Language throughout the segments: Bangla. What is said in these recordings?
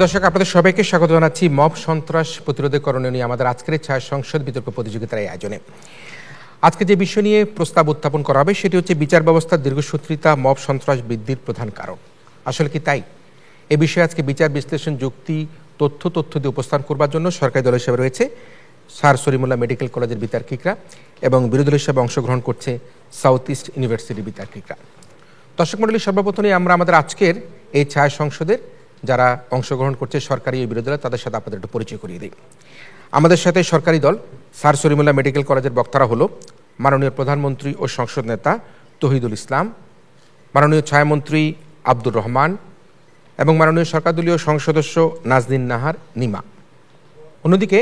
দর্শক, আপনাদের সবাইকে স্বাগত জানাচ্ছি মব সন্ত্রাস প্রতিরোধে করণীয় নিয়ে আমাদের আজকের ছায়া সংসদ বিতর্ক প্রতিযোগিতার আয়োজনে। আজকে যে বিষয় নিয়ে প্রস্তাব উত্থাপন করা হবে সেটি হচ্ছে বিচার ব্যবস্থার দীর্ঘসূত্রিতা মব সন্ত্রাস বৃদ্ধির প্রধান কারণ। আসলে কি তাই? এ বিষয়ে আজকে বিচার বিশ্লেষণ, যুক্তি, তথ্য দিয়ে উপস্থাপন করবার জন্য সরকারি দল হিসেবে রয়েছে স্যার সলিমুল্লাহ মেডিকেল কলেজের বিতার্কিকরা এবং বিরোধী দল হিসেবে অংশগ্রহণ করছে সাউথ ইস্ট ইউনিভার্সিটির বিতার্কিকরা। দর্শক মণ্ডলী, সর্বপ্রথমে আমরা আমাদের আজকের এই ছায়া সংসদের যারা অংশগ্রহণ করছে সরকারি ও বিরোধী দল, তাদের সাথে আপনাদের একটু পরিচয় করিয়ে দিই। আমাদের সাথে সরকারি দল স্যার সলিমুল্লাহ মেডিকেল কলেজের বক্তারা হলো মাননীয় প্রধানমন্ত্রী ও সংসদ নেতা তৌহিদুল ইসলাম, মাননীয় ছায়ামন্ত্রী আব্দুর রহমান এবং মাননীয় সরকারদলীয় সংসদ সদস্য নাজনীন নাহার নিমা। অন্যদিকে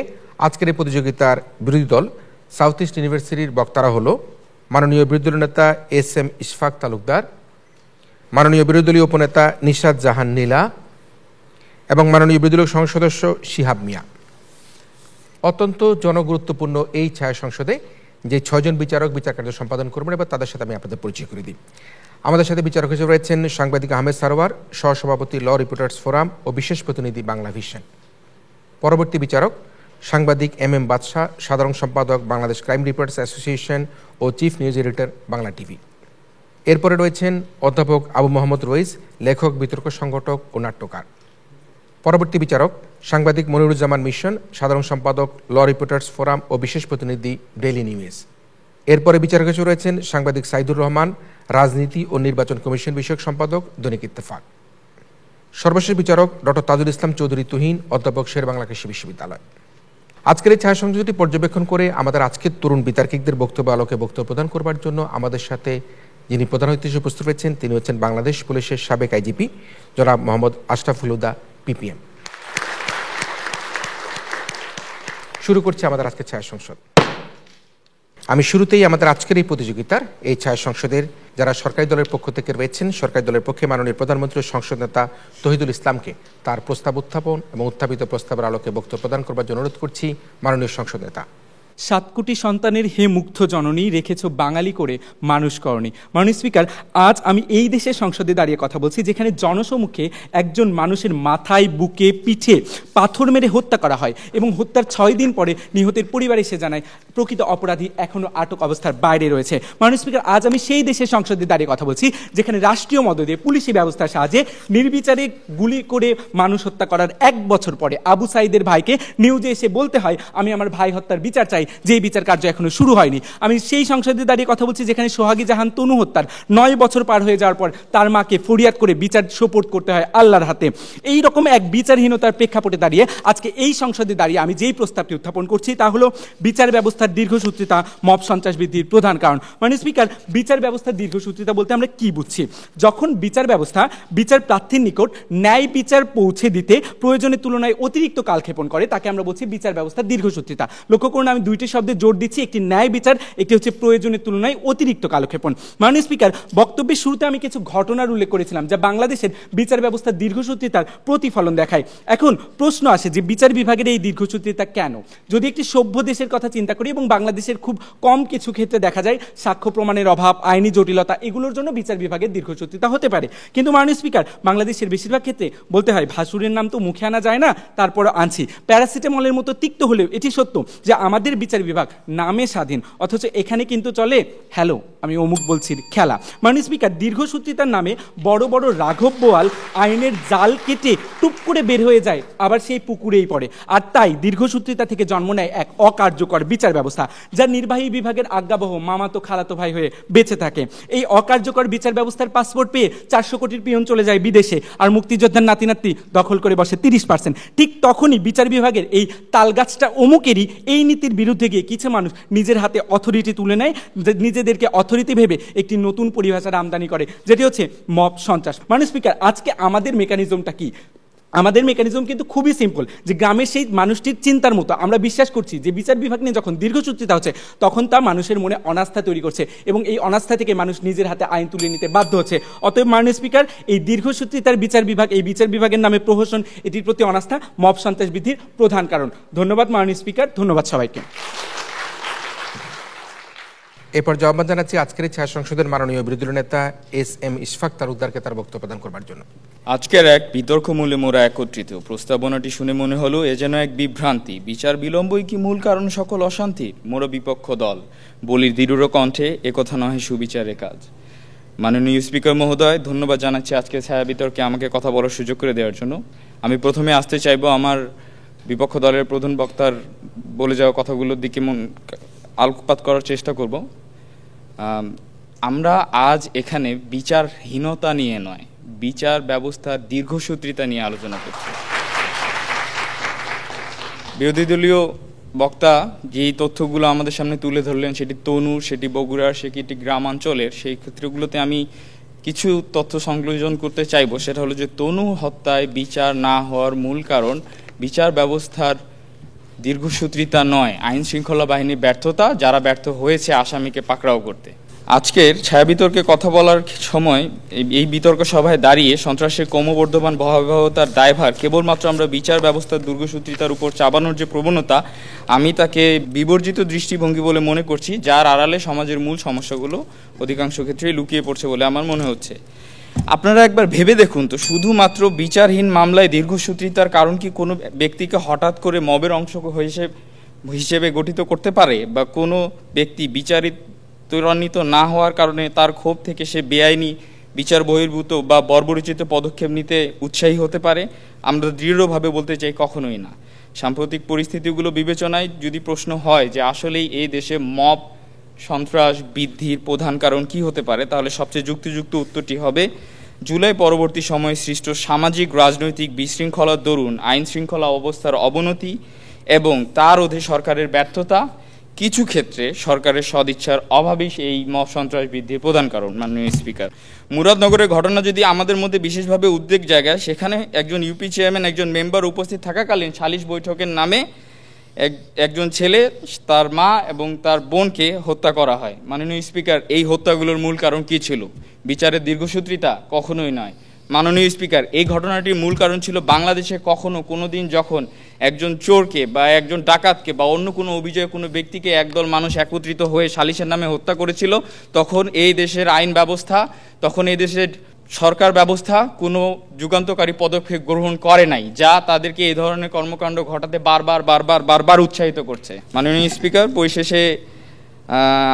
আজকের এই প্রতিযোগিতার বিরোধী দল সাউথ ইস্ট ইউনিভার্সিটির বক্তারা হলো মাননীয় বিরোধী দলীয় নেতা SM ইশফাক তালুকদার, মাননীয় বিরোধী দলীয় উপনেতা নিশাত জাহান নীলা এবং মাননীয় বিরোধী দলীয় সংসদ সদস্য শিহাব মিয়া। অত্যন্ত জনগুরুত্বপূর্ণ এই ছায়া সংসদে যে 6 জন বিচারক বিচার কার্য সম্পাদন করবেন, এবার তাদের সাথে আমি আপনাদের পরিচয় করে দিই। আমাদের সাথে বিচারক হিসেবে রয়েছেন সাংবাদিক আহমেদ সারোয়ার, সহসভাপতি ল রিপোর্টার্স ফোরাম ও বিশেষ প্রতিনিধি বাংলা ভিশন। পরবর্তী বিচারক সাংবাদিক MM বাদশাহ, সাধারণ সম্পাদক বাংলাদেশ ক্রাইম রিপোর্টার্স অ্যাসোসিয়েশন ও chief news editor Bangla TV. এরপরে রয়েছেন অধ্যাপক আবু মোহাম্মদ রইস, লেখক, বিতর্ক সংগঠক ও নাট্যকার। পরবর্তী বিচারক সাংবাদিক মনিরুজ্জামান মিশন, সাধারণ সম্পাদক ল রিপোর্টার্স ফোরাম ও বিশেষ প্রতিনিধি ডেইলি নিউজ। এরপরে বিচারক হিসেবে রয়েছেন সাংবাদিক সাইদুর রহমান, রাজনীতি ও নির্বাচন কমিশন বিষয়ক সম্পাদক, দৈনিক ইত্তেফাক। সর্বশেষ বিচারক ডক্টর তাজুল ইসলাম চৌধুরী তুহিন, অধ্যাপক শেরেবাংলা কৃষি বিশ্ববিদ্যালয়। আজকের এই ছায়া সংসদটি পর্যবেক্ষণ করে আমাদের আজকের তরুণ বিতার্কিকদের বক্তব্য আলোকে বক্তব্য প্রদান করবার জন্য আমাদের সাথে যিনি প্রধান অতিথি হিসেবে উপস্থিত রয়েছেন তিনি হচ্ছেন বাংলাদেশ পুলিশের সাবেক IGP জনাব মোহাম্মদ আশরাফুল হুদা PPM। শুরু করছি আমাদের আজকের ছায়া সংসদ। আমি শুরুতেই আমাদের আজকের এই প্রতিযোগিতার এই ছায়া সংসদের যারা সরকারি দলের পক্ষ থেকে রয়েছেন, সরকারি দলের পক্ষে মাননীয় প্রধানমন্ত্রী ও সংসদ নেতা তৌহিদুল ইসলামকে তার প্রস্তাব উত্থাপন এবং উত্থাপিত প্রস্তাবের আলোকে বক্তব্য প্রদান করবার জন্য অনুরোধ করছি। মাননীয় সংসদ নেতা। 7 কোটি সন্তানের হে মুগ্ধ জননী, রেখেছ বাঙালি করে মানুষ করণী। মাননীয় স্পিকার, আজ আমি এই দেশের সংসদে দাঁড়িয়ে কথা বলছি যেখানে জনসমুখে একজন মানুষের মাথায়, বুকে, পিঠে পাথর মেরে হত্যা করা হয় এবং হত্যার 6 দিন পরে নিহতের পরিবার এসে জানায় প্রকৃত অপরাধী এখনও আটক অবস্থার বাইরে রয়েছে। মাননীয় স্পিকার, আজ আমি সেই দেশের সংসদে দাঁড়িয়ে কথা বলছি যেখানে রাষ্ট্রীয় মদদে পুলিশি ব্যবস্থার সাহায্যে নির্বিচারে গুলি করে মানুষ হত্যা করার 1 বছর পরে আবু সাইদের ভাইকে নিউজে এসে বলতে হয় আমি আমার ভাই হত্যার বিচার চাই, যে বিচার কার্য এখনো শুরু হয়নি। আমি সেই সংসদে দাঁড়িয়ে কথা বলছি যেখানে সোহাগী জাহান তনু হত্যার 9 বছর পার হয়ে যাওয়ার পর তার মাকে ফরিয়াদ করে বিচার সোপর্দ করতে হয় আল্লাহর হাতে। এই রকম এক বিচারহীনতার প্রেক্ষাপটে দাঁড়িয়ে আজকে এই সংসদে দাঁড়িয়ে আমি যেই প্রস্তাবটি উত্থাপন করছি তা হলো বিচার ব্যবস্থার দীর্ঘসূত্রিতা মব সন্ত্রাস বৃদ্ধির প্রধান কারণ। মাননীয় স্পিকার, বিচার ব্যবস্থার দীর্ঘসূত্রিতা বলতে আমরা কি বুঝছি? যখন বিচার ব্যবস্থা বিচার প্রার্থীর নিকট ন্যায় বিচার পৌঁছে দিতে প্রয়োজনের তুলনায় অতিরিক্ত কালক্ষেপণ করে তাকে আমরা বলছি বিচার ব্যবস্থার দীর্ঘসূত্রিতা। লক্ষ্য করুন, আমি দুইটি শব্দে জোর দিচ্ছি, একটি ন্যায় বিচার, একটি হচ্ছে প্রয়োজনের তুলনায় অতিরিক্ত কালক্ষেপণ। মাননীয় স্পিকার, বক্তব্যের শুরুতে আমি কিছু ঘটনার উল্লেখ করেছিলাম যা বাংলাদেশের বিচার ব্যবস্থার দীর্ঘসূত্রিতার প্রতিফলন দেখায়। এখন প্রশ্ন আসে যে বিচার বিভাগের এই দীর্ঘসূত্রিতা কেন? যদি একটি সভ্য দেশের কথা চিন্তা করি এবং বাংলাদেশের খুব কম কিছু ক্ষেত্রে দেখা যায় সাক্ষ্য প্রমাণের অভাব, আইনি জটিলতা, এগুলোর জন্য বিচার বিভাগের দীর্ঘসূত্রিতা হতে পারে। কিন্তু মাননীয় স্পিকার, বাংলাদেশের বেশিরভাগ ক্ষেত্রে বলতে হয় ভাসুরের নাম তো মুখে আনা যায় না, তারপর আনছি। প্যারাসিটামলের মতো তিক্ত হলেও এটি সত্য যে আমাদের বিচার বিভাগ নামে স্বাধীন, অথচ এখানে কিন্তু চলে হ্যালো আমি অমুক বলছি খেলা। মাননীয় স্পিকার, দীর্ঘসূত্রিতার নামে বড় বড় রাঘব বোয়াল আইনের জাল কেটে টুপ করে বের হয়ে যায়, আবার সেই পুকুরেই পড়ে। আর তাই দীর্ঘসূত্রিতা থেকে জন্ম নেয় এক অকার্যকর বিচার ব্যবস্থা যা নির্বাহী বিভাগের আজ্ঞাবহ মামাতো খালাতো ভাই হয়ে বেঁচে থাকে। এই অকার্যকর বিচার ব্যবস্থার পাসপোর্ট পেয়ে 400 কোটির পিয়ন চলে যায় বিদেশে, আর মুক্তিযোদ্ধার নাতি নাতি দখল করে বসে 30%। ঠিক তখনই বিচার বিভাগের এই তালগাছটা অমুকেরই এই নীতির বিরুদ্ধে গিয়ে কিছু মানুষ নিজের হাতে অথরিটি তুলে নেয়, নিজেদেরকে অথরিটি ভেবে একটি নতুন পরিভাষার আমদানি করে, যেটি হচ্ছে মব সন্ত্রাস। মাননীয় স্পিকার, আজকে আমাদের মেকানিজমটা কি? আমাদের মেকানিজম কিন্তু খুবই সিম্পল, যে গ্রামের সেই মানুষটির চিন্তার মতো আমরা বিশ্বাস করছি যে বিচার বিভাগ নিয়ে যখন দীর্ঘসূত্রিতা হচ্ছে তখন তা মানুষের মনে অনাস্থা তৈরি করছে এবং এই অনাস্থা থেকে মানুষ নিজের হাতে আইন তুলে নিতে বাধ্য হচ্ছে। অতএব মাননীয় স্পিকার, এই দীর্ঘসূত্রিতার বিচার বিভাগ, এই বিচার বিভাগের নামে প্রহসন, এটির প্রতি অনাস্থা মব সন্ত্রাস বৃদ্ধির প্রধান কারণ। ধন্যবাদ মাননীয় স্পিকার, ধন্যবাদ সবাইকে। এরপর আহ্বান জানাচ্ছি আজকের ছায়া সংসদের মাননীয় বিরোধী নেতা এস.এম. ইশফাক তালুকদারকে তার বক্তব্য প্রদান করবার জন্য। আজকের এক বিতর্কমূলে মোরা একত্রিত। প্রস্তাবনাটি শুনে মনে হলো এ যেন এক বিভ্রান্তি। বিচার বিলম্বই কি মূল কারণ সকল অশান্তি? মোরা বিপক্ষ দল বলির দৃঢ় কণ্ঠে একথা নহে সুবিচারের কাজ। মাননীয় স্পিকার মহোদয়, ধন্যবাদ জানাচ্ছি আজকে ছায়া বিতর্কে আমাকে কথা বলার সুযোগ করে দেওয়ার জন্য। আমি প্রথমে আসতে চাইব আমার বিপক্ষ দলের প্রধান বক্তার বলে যাওয়া কথাগুলোর দিকে আলোকপাত করার চেষ্টা করব। আমরা আজ এখানে বিচারহীনতা নিয়ে নয়, বিচার ব্যবস্থার দীর্ঘসূত্রিতা নিয়ে আলোচনা করছি। বিরোধী দলীয় বক্তা যেই তথ্যগুলো আমাদের সামনে তুলে ধরলেন, সেটি তনু, সেটি বগুড়ার, সেটি গ্রামাঞ্চলের, সেই ক্ষেত্রগুলোতে আমি কিছু তথ্য সংযোজন করতে চাইব। সেটা হলো যে তনু হত্যায় বিচার না হওয়ার মূল কারণ বিচার ব্যবস্থার দীর্ঘসূত্রিতা নয়, আইন শৃঙ্খলা বাহিনীর ব্যর্থতা, যারা ব্যর্থ হয়েছে আসামিকে পাকড়াও করতে। আজকের ছায়া বিতর্কে কথা বলার সময় এই বিতর্ক সভায় দাঁড়িয়ে সন্ত্রাসের ক্রমবর্ধমান ভয়াবহতার দায়ভার কেবলমাত্র আমরা বিচার ব্যবস্থার দীর্ঘসূত্রিতার উপর চাপানোর যে প্রবণতা, আমি তাকে বিবর্জিত দৃষ্টিভঙ্গি বলে মনে করছি, যার আড়ালে সমাজের মূল সমস্যাগুলো অধিকাংশ ক্ষেত্রেই লুকিয়ে পড়ছে বলে আমার মনে হচ্ছে। আপনারা একবার ভেবে দেখুন তো, শুধুমাত্র বিচারহীন মামলায় দীর্ঘসূত্রিতার কারণ কি কোনো ব্যক্তিকে হঠাৎ করে মবের অংশ হিসেবে গঠিত করতে পারে, বা কোনো ব্যক্তি ত্বরান্বিত না হওয়ার কারণে তার ক্ষোভ থেকে সে বেআইনি বিচার বহির্ভূত বা বর্বরোচিত পদক্ষেপ নিতে উৎসাহী হতে পারে? আমরা দৃঢ়ভাবে বলতে চাই কখনোই না। সাম্প্রতিক পরিস্থিতিগুলো বিবেচনায় যদি প্রশ্ন হয় যে আসলেই এই দেশে মব সন্ত্রাস বৃদ্ধির প্রধান কারণ কি হতে পারে, তাহলে সবচেয়ে যুক্তিযুক্ত উত্তরটি হবে জুলাই পরবর্তী সময়ে সৃষ্ট সামাজিক রাজনৈতিক বিশৃঙ্খলার দরুন আইন শৃঙ্খলা অবস্থার অবনতি এবং তার রোধে সরকারের ব্যর্থতা, কিছু ক্ষেত্রে সরকারের সদিচ্ছার অভাবই এই মব সন্ত্রাস বৃদ্ধির প্রধান কারণ। মাননীয় স্পিকার, মুরাদনগরের ঘটনা যদি আমাদের মধ্যে বিশেষভাবে উদ্বেগ জায়গায়, সেখানে একজন ইউপি চেয়ারম্যান, একজন মেম্বার উপস্থিত থাকাকালীন সালিশ বৈঠকের নামে একজন ছেলে, তার মা এবং তার বোনকে হত্যা করা হয়। মাননীয় স্পিকার, এই হত্যাগুলোর মূল কারণ কি ছিল? বিচারের দীর্ঘসূত্রিতা? কখনোই নয়। মাননীয় স্পিকার, এই ঘটনাটির মূল কারণ ছিল বাংলাদেশে কোনো দিন যখন একজন চোরকে বা একজন ডাকাতকে বা অন্য কোনো অভিযোগে কোনো ব্যক্তিকে একদল মানুষ একত্রিত হয়ে সালিশের নামে হত্যা করেছিল, তখন এই দেশের আইন ব্যবস্থা, তখন এই দেশের সরকার ব্যবস্থা কোনো যুগান্তকারী পদক্ষেপ গ্রহণ করে নাই, যা তাদেরকে এই ধরনের কর্মকাণ্ড ঘটাতে বারবার উৎসাহিত করছে। মাননীয় স্পিকার, পরিশেষে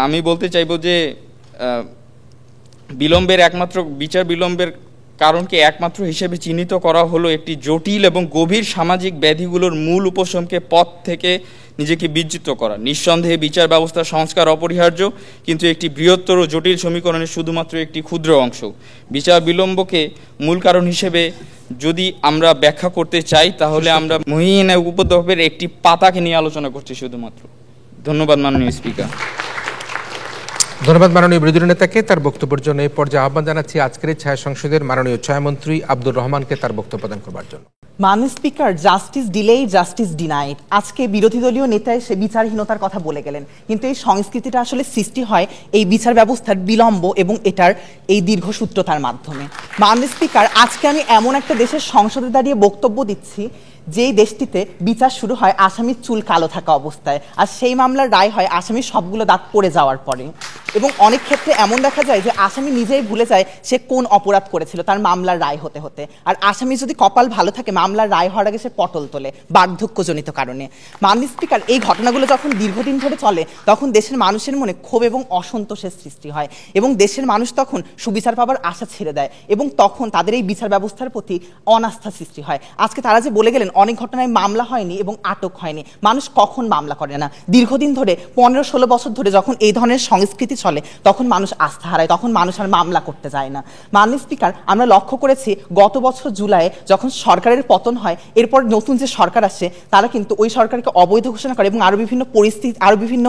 আমি বলতে চাইব যে বিচার বিলম্বের কারণকে একমাত্র হিসেবে চিহ্নিত করা হলো একটি জটিল এবং গভীর সামাজিক ব্যাধিগুলোর মূল উপশমকে পথ থেকে নিজেকে বিচ্যুত করা। নিঃসন্দেহে বিচার ব্যবস্থার সংস্কার অপরিহার্য, কিন্তু একটি বৃহত্তর জটিল সমীকরণের শুধুমাত্র একটি ক্ষুদ্র অংশ। বিচার বিলম্বকে মূল কারণ হিসেবে যদি আমরা ব্যাখ্যা করতে চাই, তাহলে আমরা মহিনা উপদ্রবের একটি পাতাকে নিয়ে আলোচনা করছি শুধুমাত্র। ধন্যবাদ মাননীয় স্পিকার। ধন্যবাদ মাননীয় বিরোধী নেতাকে তার বক্তব্যের জন্য। এই পর্যায়ে আহ্বান জানাচ্ছি আজকের ছায়া সংসদের মাননীয় ছায়ামন্ত্রী আব্দুর রহমানকে তার বক্তব্য প্রদান করবার জন্য। মাননীয় speaker, justice delay justice denied. আজকে বিরোধী দলীয় নেতা এসে বিচারহীনতার কথা বলে গেলেন, কিন্তু এই সংস্কৃতিটা আসলে সৃষ্টি হয় এই বিচার ব্যবস্থার বিলম্ব এবং এটার এই দীর্ঘসূত্রতার মাধ্যমে। মাননীয় স্পিকার, আজকে আমি এমন একটা দেশের সংসদে দাঁড়িয়ে বক্তব্য দিচ্ছি যেই দেশটিতে বিচার শুরু হয় আসামির চুল কালো থাকা অবস্থায়, আর সেই মামলার রায় হয় আসামির সবগুলো দাঁত পড়ে যাওয়ার পরে। এবং অনেক ক্ষেত্রে এমন দেখা যায় যে আসামি নিজেই ভুলে যায় সে কোন অপরাধ করেছিল তার মামলার রায় হতে হতে। আর আসামি যদি কপাল ভালো থাকে, মামলার রায় হওয়ার আগে সে পটল তোলে বার্ধক্যজনিত কারণে। মাননীয় স্পিকার, এই ঘটনাগুলো যখন দীর্ঘদিন ধরে চলে, তখন দেশের মানুষের মনে ক্ষোভ এবং অসন্তোষের সৃষ্টি হয়, এবং দেশের মানুষ তখন সুবিচার পাবার আশা ছেড়ে দেয়, এবং তখন তাদের এই বিচার ব্যবস্থার প্রতি অনাস্থা সৃষ্টি হয়। আজকে তারা যে বলে গেলেন অনেক ঘটনায় মামলা হয়নি এবং আটক হয়নি, মানুষ কখন মামলা করে না? দীর্ঘদিন ধরে 15-16 বছর ধরে যখন এই ধরনের সংস্কৃতি চলে, তখন মানুষ আস্থা হারায়, তখন মানুষ আর মামলা করতে যায় না। মাননীয় স্পিকার, আমরা লক্ষ্য করেছি গত বছর জুলাইয়ে যখন সরকারের পতন হয়, এরপর নতুন যে সরকার আসে তারা কিন্তু ওই সরকারকে অবৈধ ঘোষণা করে এবং আরো বিভিন্ন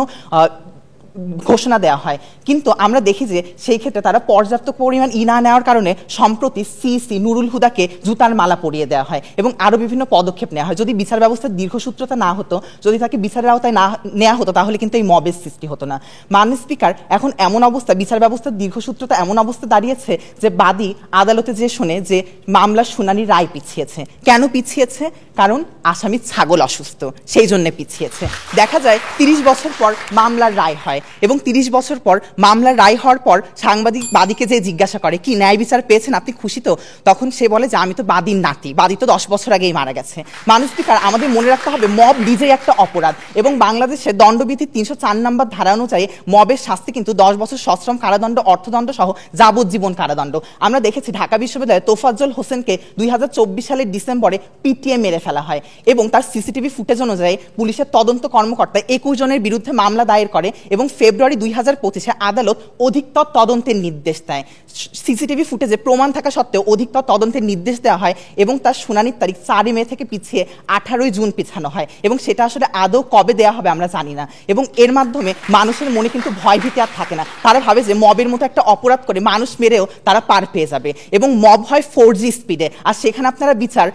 ঘোষণা দেওয়া হয়। কিন্তু আমরা দেখি যে সেই ক্ষেত্রে তারা পর্যাপ্ত পরিমাণ না নেওয়ার কারণে সম্প্রতি সিসি নুরুল হুদাকে জুতার মালা পরিয়ে দেওয়া হয় এবং আরো বিভিন্ন পদক্ষেপ নেওয়া হয়। যদি বিচার ব্যবস্থার দীর্ঘসূত্রতা না হতো, যদি তাকে বিচারের আওতায় না নেওয়া হতো, তাহলে কিন্তু এই মবের সৃষ্টি হতো না। মাননীয় স্পিকার, এখন এমন অবস্থা, বিচার ব্যবস্থার দীর্ঘসূত্রতা এমন অবস্থা দাঁড়িয়েছে যে বাদী আদালতে যে শুনে যে মামলার শুনানির রায় পিছিয়েছে। কেন পিছিয়েছে? কারণ আসামি ছাগল অসুস্থ, সেই জন্য পিছিয়েছে। দেখা যায় 30 বছর পর মামলার রায় হয়, এবং 30 বছর পর মামলার রায় হওয়ার পর সাংবাদিক বাদীকে যে জিজ্ঞাসা করে কি ন্যায় বিচার পেয়েছেন, আপনি খুশি তো? তখন সে বলে যে আমি তো বাদীর নাতি, বাদী তো 10 বছর আগেই মারা গেছে। মাননীয় স্পিকার, আমাদের মনে রাখতে হবে মব নিজেই একটা অপরাধ এবং বাংলাদেশে দণ্ডবিধির 304 নম্বর ধারা অনুযায়ী মবের শাস্তি কিন্তু 10 বছর সশ্রম কারাদণ্ড, অর্থদণ্ড সহ যাবজ্জীবন কারাদণ্ড। আমরা দেখেছি ঢাকা বিশ্ববিদ্যালয়ে তোফাজ্জল হোসেনকে 2024 সালের ডিসেম্বরে পিটিএ মেরে ফেলা হয় এবং তার সিসিটিভি ফুটেজ অনুযায়ী পুলিশের তদন্ত কর্মকর্তা 21 জনের বিরুদ্ধে মামলা দায়ের করে এবং ফেব্রুয়ারি 2025-এ আদালত অধিকতর তদন্তের নির্দেশ দেয়। সিসিটিভি ফুটেজে প্রমাণ থাকা সত্ত্বেও অধিকতর তদন্তের নির্দেশ দেওয়া হয় এবং তার শুনানির তারিখ 4 মে থেকে পিছিয়ে 18 জুন পিছানো হয় এবং সেটা আসলে আদৌ কবে দেওয়া হবে আমরা জানি না। এবং এর মাধ্যমে মানুষের মনে কিন্তু ভয় ভীতি আর থাকে না, তারা ভাবে যে মবের মতো একটা অপরাধ করে মানুষ মেরেও তারা পার পেয়ে যাবে এবং মব হয় 4G স্পিডে, আর সেখানে আপনারা বিচার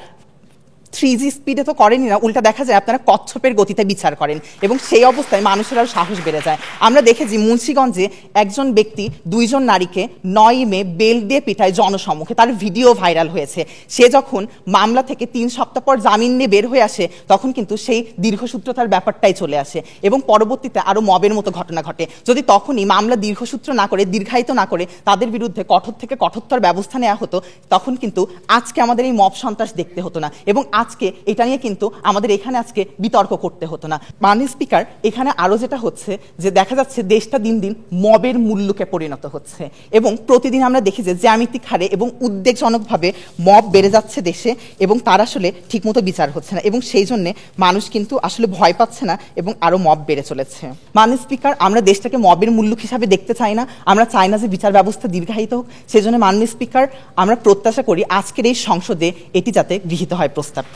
3G স্পিডে তো করেনি না, উল্টা দেখা যায় আপনারা কচ্ছপের গতিতে বিচার করেন এবং সেই অবস্থায় মানুষের আরও সাহস বেড়ে যায়। আমরা দেখেছি মুন্সিগঞ্জে একজন ব্যক্তি 2 জন নারীকে 9 মে বেল দিয়ে পিটায় জনসম্মুখে, তার ভিডিও ভাইরাল হয়েছে। সে যখন মামলা থেকে 3 সপ্তাহ পর জামিন নিয়ে বের হয়ে আসে তখন কিন্তু সেই দীর্ঘসূত্রতার ব্যাপারটাই চলে আসে এবং পরবর্তীতে আরও মবের মতো ঘটনা ঘটে। যদি তখনই মামলা দীর্ঘসূত্র না করে, দীর্ঘায়িত না করে তাদের বিরুদ্ধে কঠোর থেকে কঠোরতর ব্যবস্থা নেওয়া হতো, তখন কিন্তু আজকে আমাদের এই মব সন্ত্রাস দেখতে হতো না এবং আজকে এটা নিয়ে কিন্তু আমাদের এখানে আজকে বিতর্ক করতে হতো না। মাননীয় স্পিকার, এখানে আরো যেটা হচ্ছে যে দেখা যাচ্ছে দেশটা দিন দিন মবের মূল্যকে পরিণত হচ্ছে এবং প্রতিদিন আমরা দেখি যে জ্যামিতিক হারে এবং উদ্বেগজনকভাবে মব বেড়ে যাচ্ছে দেশে এবং তার আসলে ঠিকমতো বিচার হচ্ছে না এবং সেই জন্য মানুষ কিন্তু আসলে ভয় পাচ্ছে না এবং আরো মব বেড়ে চলেছে। মাননীয় স্পিকার, আমরা দেশটাকে মবের মূল্য হিসাবে দেখতে চাই না, আমরা চাই না যে বিচার ব্যবস্থা দীর্ঘায়িত হোক। সেজন্য মাননীয় স্পিকার, আমরা প্রত্যাশা করি আজকের এই সংসদে এটি যাতে গৃহীত হয় প্রস্তাবটি।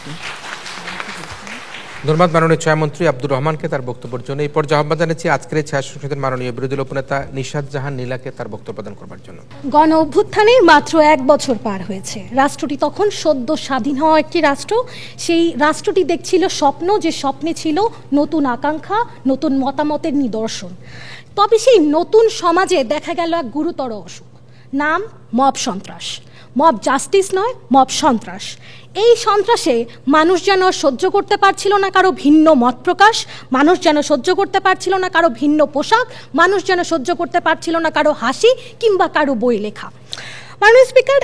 ধন্যবাদ মাননীয় ছায়ামন্ত্রী আব্দুর রহমানকে তার বক্তব্যের জন্য। এই পর্যায়ে আহ্বান জানাচ্ছি আজকের ছায়া সংসদের মাননীয় বিরোধী দল উপনেতা নিশাত জাহান নীলাকে তার বক্তব্য প্রদান করবার জন্য। গণ অভ্যুত্থানের মাত্র 1 বছর পার হয়েছে। রাষ্ট্রটি তখন সদ্য স্বাধীন হওয়া একটি রাষ্ট্র। সেই রাষ্ট্রটি দেখছিল স্বপ্ন, যে স্বপ্নে ছিল নতুন আকাঙ্ক্ষা, নতুন মতামতের নিদর্শন। তবে সেই নতুন সমাজে দেখা গেল এক গুরুতর অসুখ, নাম মব সন্ত্রাস। মব জাস্টিস নয়, মব সন্ত্রাস। এই সন্ত্রাসে মানুষ যেন সহ্য করতে পারছিল না কারো ভিন্ন মত প্রকাশ, মানুষ যেন সহ্য করতে পারছিল না কারো ভিন্ন পোশাক, মানুষ যেন সহ্য করতে পারছিল না কারো হাসি কিংবা কারো বই লেখা। মাননীয় স্পিকার,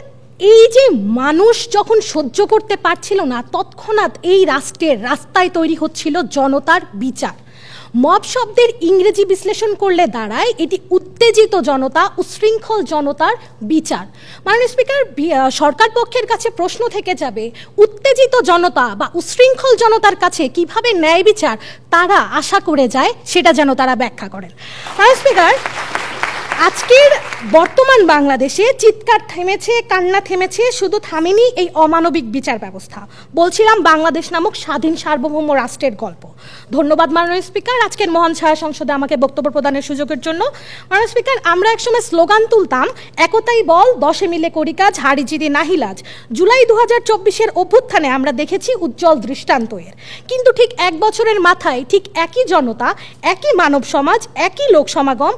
এই যে মানুষ যখন সহ্য করতে পারছিল না, তৎক্ষণাৎ এই রাষ্ট্রের রাস্তায় তৈরি হচ্ছিল জনতার বিচার। মব শব্দের ইংরেজি বিশ্লেষণ করলে দাঁড়ায় এটি উত্তেজিত জনতা, উশৃঙ্খল জনতার বিচার। মাননীয় স্পিকার, সরকার পক্ষের কাছে প্রশ্ন থেকে যাবে, উত্তেজিত জনতা বা উশৃঙ্খল জনতার কাছে কিভাবে ন্যায় বিচার তারা আশা করে যায় সেটা যেন তারা ব্যাখ্যা করেন। মাননীয় স্পিকার, আজকের বর্তমান বাংলাদেশে চিৎকার থেমেছে, কান্না থেমেছে, শুধু থামেনি এই অমানবিক বিচার ব্যবস্থা। বলছিলাম বাংলাদেশ নামক স্বাধীন সার্বভৌম রাষ্ট্রের গল্প। ধন্যবাদ মাননীয় স্পিকার আজকের মহান ছায়া সংসদে আমাকে বক্তব্য প্রদানের সুযোগের জন্য। মাননীয় স্পিকার, আমরা একসময় স্লোগান তুলতাম, একতাই বল, 10 মিলে করি কাজ, হারি জিরি নাহিলাজ। জুলাই 2024-এর অভ্যুত্থানে আমরা দেখেছি উজ্জ্বল দৃষ্টান্ত এর। কিন্তু ঠিক 1 বছরের মাথায় ঠিক একই জনতা, একই মানব সমাজ, একই লোক সমাগম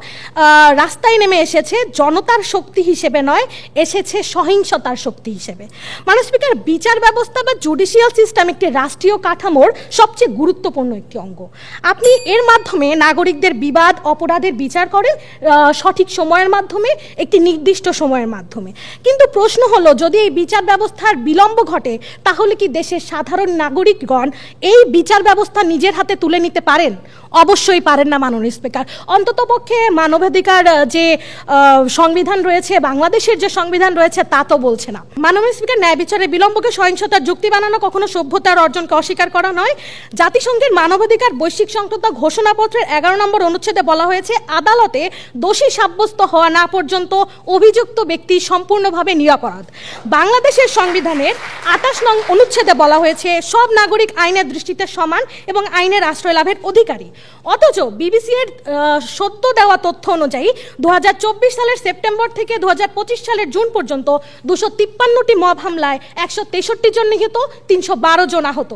রাস্তায় নেমে এসেছে জনতার শক্তি হিসেবে নয়, এসেছে সহিংসতার শক্তি হিসেবে। মাননীয় স্পিকার, বিচার ব্যবস্থা বা জুডিশিয়াল সিস্টেম একটি রাষ্ট্রীয় কাঠামোর সবচেয়ে গুরুত্বপূর্ণ একটি অঙ্গ। আপনি এর মাধ্যমে নাগরিকদের বিবাদ অপরাধের বিচার করেন সঠিক সময়ের মাধ্যমে, একটি নির্দিষ্ট সময়ের মাধ্যমে। কিন্তু প্রশ্ন হলো, যদি এই বিচার ব্যবস্থার বিলম্ব ঘটে তাহলে কি দেশের সাধারণ নাগরিকগণ এই বিচার ব্যবস্থা নিজের হাতে তুলে নিতে পারেন? অবশ্যই পারেন না মাননীয় স্পিকার। অন্ততপক্ষে মানবাধিকার যে সংবিধান রয়েছে, বাংলাদেশের যে সংবিধান রয়েছে তা তো বলছে না। মাননীয় স্পিকার, ন্যায় বিচারের বিলম্বকে সহিংসতার যুক্তি বানানো কখনো সভ্যতার অর্জনকে অস্বীকার করা নয়। জাতিসংঘের মানবাধিকার বৈশ্বিক সংক্রান্ত ঘোষণাপত্রের 11 নম্বর অনুচ্ছেদে বলা হয়েছে, আদালতে দোষী সাব্যস্ত হওয়া না পর্যন্ত অভিযুক্ত ব্যক্তি সম্পূর্ণভাবে নিরপরাধ। বাংলাদেশের সংবিধানের 28 নং অনুচ্ছেদে বলা হয়েছে, সব নাগরিক আইনের দৃষ্টিতে সমান এবং আইনের আশ্রয় লাভের অধিকারী। অথচ বিবিসি এর সত্য দেওয়া তথ্য অনুযায়ী 2024 সালের সেপ্টেম্বর থেকে 2025 সালের জুন পর্যন্ত 253টি মব হামলায় 163 জন নিহত, 312 জন আহত।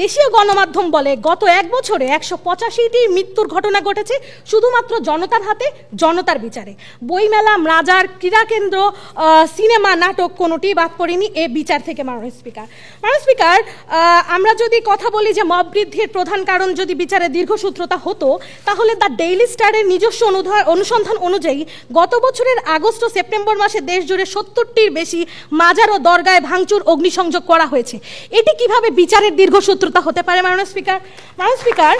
দেশীয় গণমাধ্যম বলে গত এক বছরে 185টি মৃত্যুর ঘটনা ঘটেছে শুধুমাত্র জনতার হাতে, জনতার বিচারে। বইমেলা, মাজার, ক্রীড়াকেন্দ্র, সিনেমা, নাটক কোনোটি বাদ পড়েনি এ বিচার থেকে। মাননীয় স্পিকার, আমরা যদি কথা বলি যে মব বৃদ্ধির প্রধান কারণ যদি বিচারে দীর্ঘসূত্রতা হতো, তাহলে দ্য ডেইলি স্টারের নিজস্ব অনুসন্ধান অনুযায়ী গত বছরের আগস্ট ও সেপ্টেম্বর মাসে দেশ জুড়ে 70টির বেশি মাজার ও দরগায় ভাঙচুর, অগ্নিসংযোগ করা হয়েছে। এটি কিভাবে বিচারের দীর্ঘসূত্রতা হতে পারে? মাননীয় স্পিকার,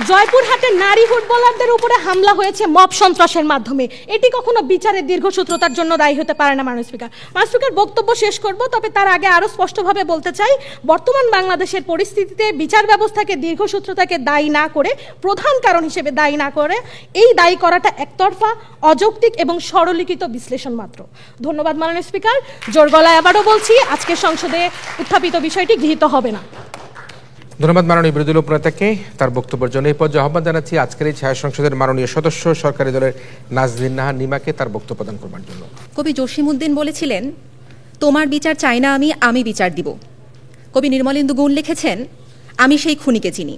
জয়পুরহাটের নারী ফুটবলারদের উপরে হামলা হয়েছে মব সন্ত্রাসের মাধ্যমে। এটি কখনো বিচারের দীর্ঘসূত্রতার জন্য দায়ী হতে পারে না। মাননীয় স্পিকার, বক্তব্য শেষ করব, তবে তার আগে আরো স্পষ্টভাবে বলতে চাই, বর্তমান বাংলাদেশের পরিস্থিতিতে বিচার ব্যবস্থাকে দীর্ঘসূত্রতাকে দায়ী না করে, প্রধান কারণ হিসেবে দায়ী না করে, এই দায়ী করাটা একতরফা, অযৌক্তিক এবং সরলীকৃত বিশ্লেষণ মাত্র। ধন্যবাদ মাননীয় স্পিকার। জোর গলায় আবারও বলছি, আজকের সংসদে উত্থাপিত বিষয়টি গৃহীত হবে না। ধন্যবাদ মাননীয় বিরোধী দলীয় উপনেতাকে তার বক্তব্যের জন্য। এই পর্যায়ে আহ্বান জানাচ্ছি আজকের এই ছায়া সংসদের মাননীয় সদস্য সরকারি দলের নাজনীন নাহার নিমাকে তার বক্তব্য প্রদান করবার জন্য। কবি জসিমউদ্দিন বলেছিলেন, তোমার বিচার চাই না আমি বিচার দিব। কবি নির্মলেন্দু গুণ লিখেছেন, আমি সেই খুনিকে চিনি।